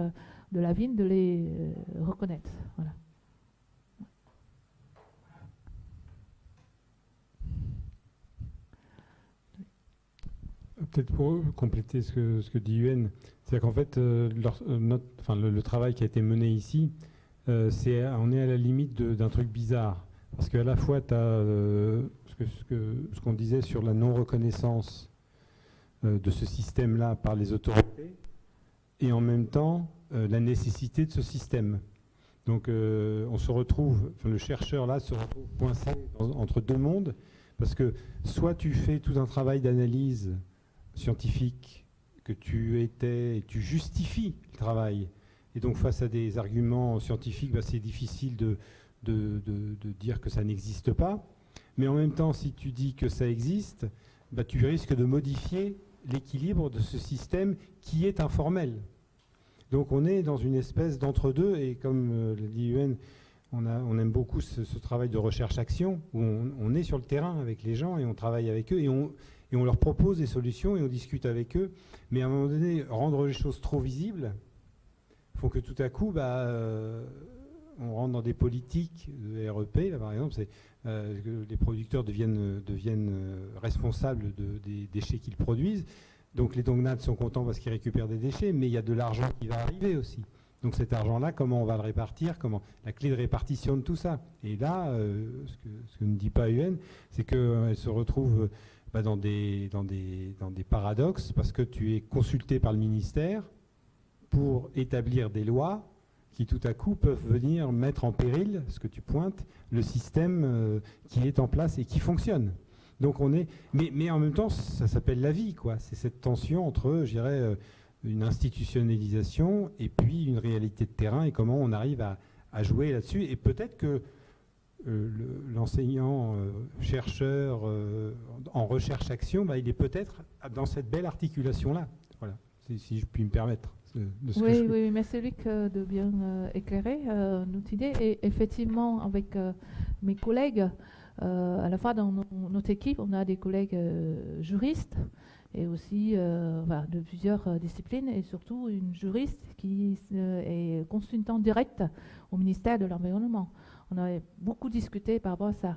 de la ville de les reconnaître. Voilà. Peut-être pour compléter ce que dit Yuen, c'est qu'en fait, le travail qui a été mené ici, on est à la limite d'un truc bizarre. Parce qu'à la fois, tu as ce qu'on disait sur la non-reconnaissance de ce système-là par les autorités, et en même temps, la nécessité de ce système. Donc, on se retrouve, le chercheur là se retrouve coincé entre deux mondes, parce que soit tu fais tout un travail d'analyse scientifique que tu étais, et tu justifies le travail. Et donc face à des arguments scientifiques, c'est difficile de dire que ça n'existe pas. Mais en même temps, si tu dis que ça existe, tu risques de modifier l'équilibre de ce système qui est informel. Donc on est dans une espèce d'entre-deux, et comme l'a dit Yuen, on aime beaucoup ce travail de recherche-action, où on est sur le terrain avec les gens, et on travaille avec eux, et on leur propose des solutions, et on discute avec eux. Mais à un moment donné, rendre les choses trop visibles font que tout à coup, on rentre dans des politiques de REP, là, par exemple, c'est que les producteurs deviennent responsables des déchets qu'ils produisent. Donc les Dongnats sont contents parce qu'ils récupèrent des déchets, mais il y a de l'argent qui va arriver aussi. Donc cet argent-là, comment on va le répartir, la clé de répartition de tout ça. Et là, ce que ne dit pas UN, c'est qu'elle se retrouve dans des paradoxes, parce que tu es consulté par le ministère pour établir des lois qui tout à coup peuvent venir mettre en péril, ce que tu pointes, le système qui est en place et qui fonctionne. Donc on est, mais en même temps, ça s'appelle la vie, quoi. C'est cette tension entre, je dirais, une institutionnalisation et puis une réalité de terrain, et comment on arrive à jouer là-dessus. Et peut-être que l'enseignant chercheur en recherche-action, il est peut-être dans cette belle articulation-là. Voilà, si je puis me permettre. Oui, merci Luc de bien éclairer notre idée. Et effectivement, avec mes collègues, à la fois dans notre équipe, on a des collègues juristes et aussi de plusieurs disciplines, et surtout une juriste qui est consultante directe au ministère de l'Environnement. On a beaucoup discuté par rapport à ça.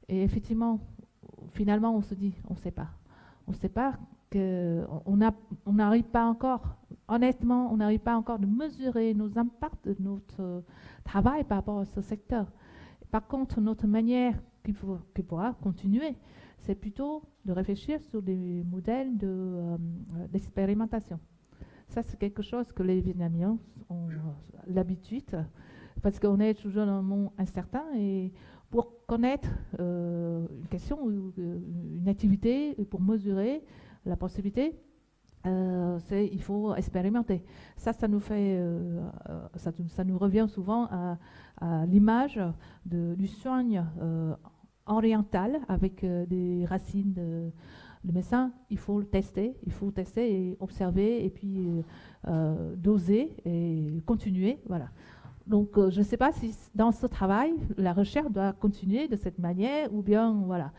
Et effectivement, finalement, on se dit, on ne sait pas. On ne sait pas, on n'arrive pas encore, honnêtement, on n'arrive pas encore de mesurer nos impacts de notre travail par rapport à ce secteur. Par contre, notre manière qui pourra continuer, c'est plutôt de réfléchir sur des modèles d'expérimentation. Ça, c'est quelque chose que les Vietnamiens ont l'habitude, parce qu'on est toujours dans un monde incertain, et pour connaître une question ou une activité, pour mesurer la possibilité, il faut expérimenter. Ça nous fait, ça nous revient souvent à l'image du soigne oriental avec des racines de médecin. Il faut tester et observer, et puis doser et continuer. Voilà. Donc, je ne sais pas si dans ce travail, la recherche doit continuer de cette manière, ou bien, voilà.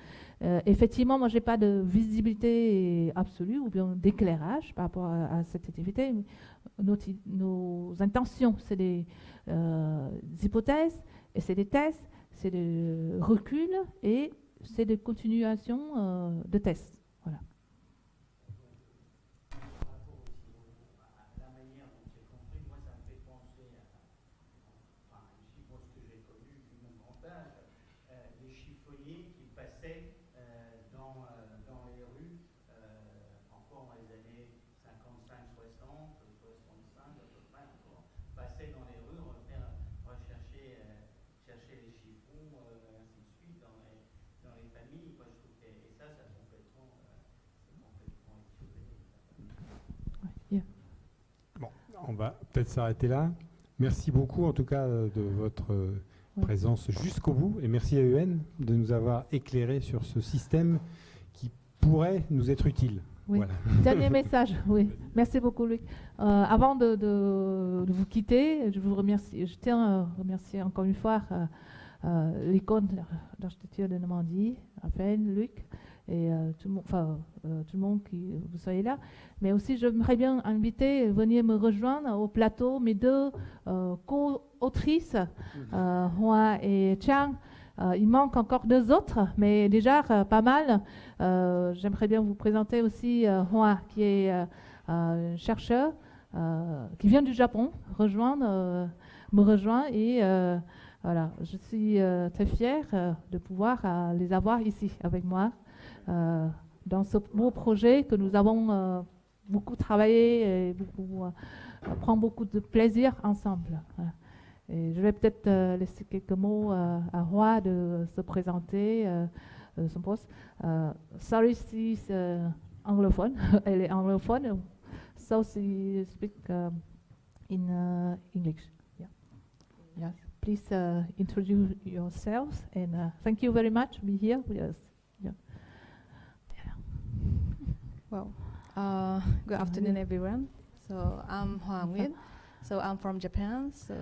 Effectivement, moi, je n'ai pas de visibilité absolue ou bien d'éclairage par rapport à cette activité. Nos intentions, c'est des hypothèses, et c'est des tests, c'est des reculs, et c'est des continuations de tests. Voilà. On va peut-être s'arrêter là. Merci beaucoup en tout cas de votre présence jusqu'au bout, et merci à UN de nous avoir éclairé sur ce système qui pourrait nous être utile. Oui. Voilà. Dernier message, oui. Merci beaucoup Luc. Avant de vous quitter, je vous remercie. Je tiens à remercier encore une fois l'École d'architecture de Normandie, Raphaël, Luc, et tout le monde qui vous soyez là. Mais aussi, j'aimerais bien inviter, venir me rejoindre au plateau, mes deux co-autrices, Hoa et Chang. Il manque encore deux autres, mais déjà pas mal. J'aimerais bien vous présenter aussi Hoa, qui est chercheur, qui vient du Japon, me rejoint, et voilà, je suis très fière de pouvoir les avoir ici avec moi dans ce beau projet que nous avons beaucoup travaillé et prend beaucoup de plaisir ensemble. Voilà. Et je vais peut-être laisser quelques mots à Hoa de se présenter, son poste. Sorry si c'est anglophone, elle est anglophone, so she speak in English. Yeah. Yes. Please introduce yourselves and thank you very much for being here with us. Yeah. Well, good afternoon, everyone. So I'm Hwa Nguyen. So I'm from Japan. So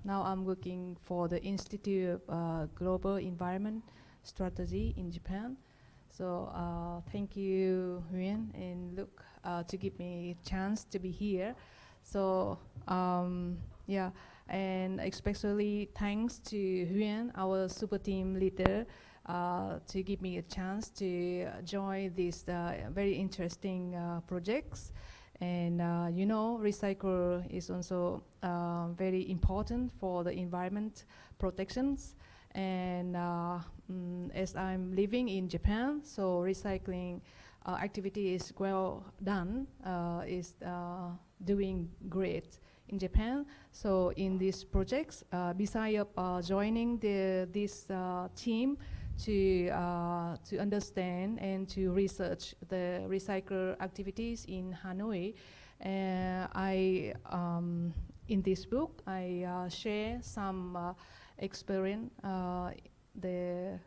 now I'm working for the Institute of Global Environment Strategy in Japan. So thank you, Nguyen and Luke, to give me a chance to be here. So yeah, and especially thanks to Nguyen, our super team leader, to give me a chance to join these very interesting projects. And you know, recycle is also very important for the environment protections. And as I'm living in Japan, so recycling activity is well done, is doing great in Japan. So in these projects, besides joining this team to understand and to research the recycle activities in Hanoi, I in this book I share some experience the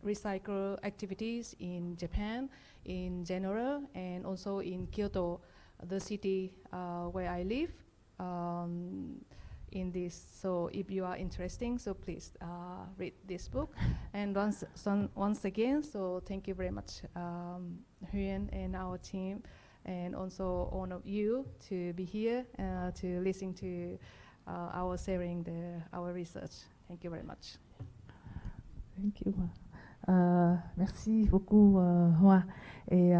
recycle activities in Japan in general and also in Kyoto, the city where I live. In this, so if you are interested, so please read this book. And once again, so thank you very much, Nguyen and our team, and also all of you to be here to listen to our sharing our research. Thank you very much. Thank you. Merci beaucoup, Hwa. Et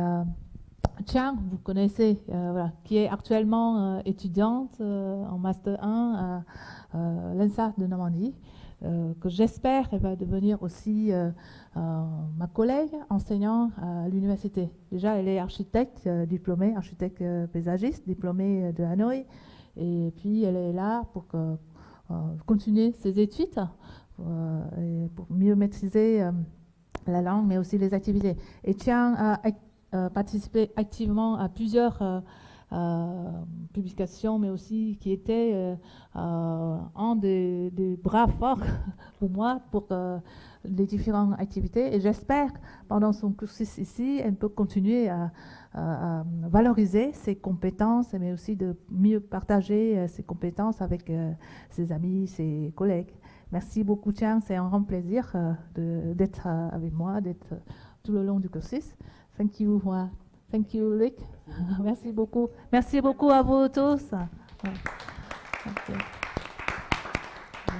Chang, vous connaissez, voilà, qui est actuellement étudiante en Master 1 à l'ENSA de Normandie, que j'espère elle va devenir aussi ma collègue enseignant à l'université. Déjà, elle est architecte diplômée, architecte paysagiste, diplômée de Hanoï, et puis elle est là pour continuer ses études, et pour mieux maîtriser la langue, mais aussi les activités. Et Chang a participé activement à plusieurs publications, mais aussi qui était un des bras forts pour moi pour les différentes activités. Et j'espère pendant son cursus ici, elle peut continuer à valoriser ses compétences, mais aussi de mieux partager ses compétences avec ses amis, ses collègues. Merci beaucoup, Chang. C'est un grand plaisir d'être avec moi, d'être tout le long du cursus. Thank you, Hwa. Thank you, Luc. Merci beaucoup. Merci beaucoup à vous tous. Okay.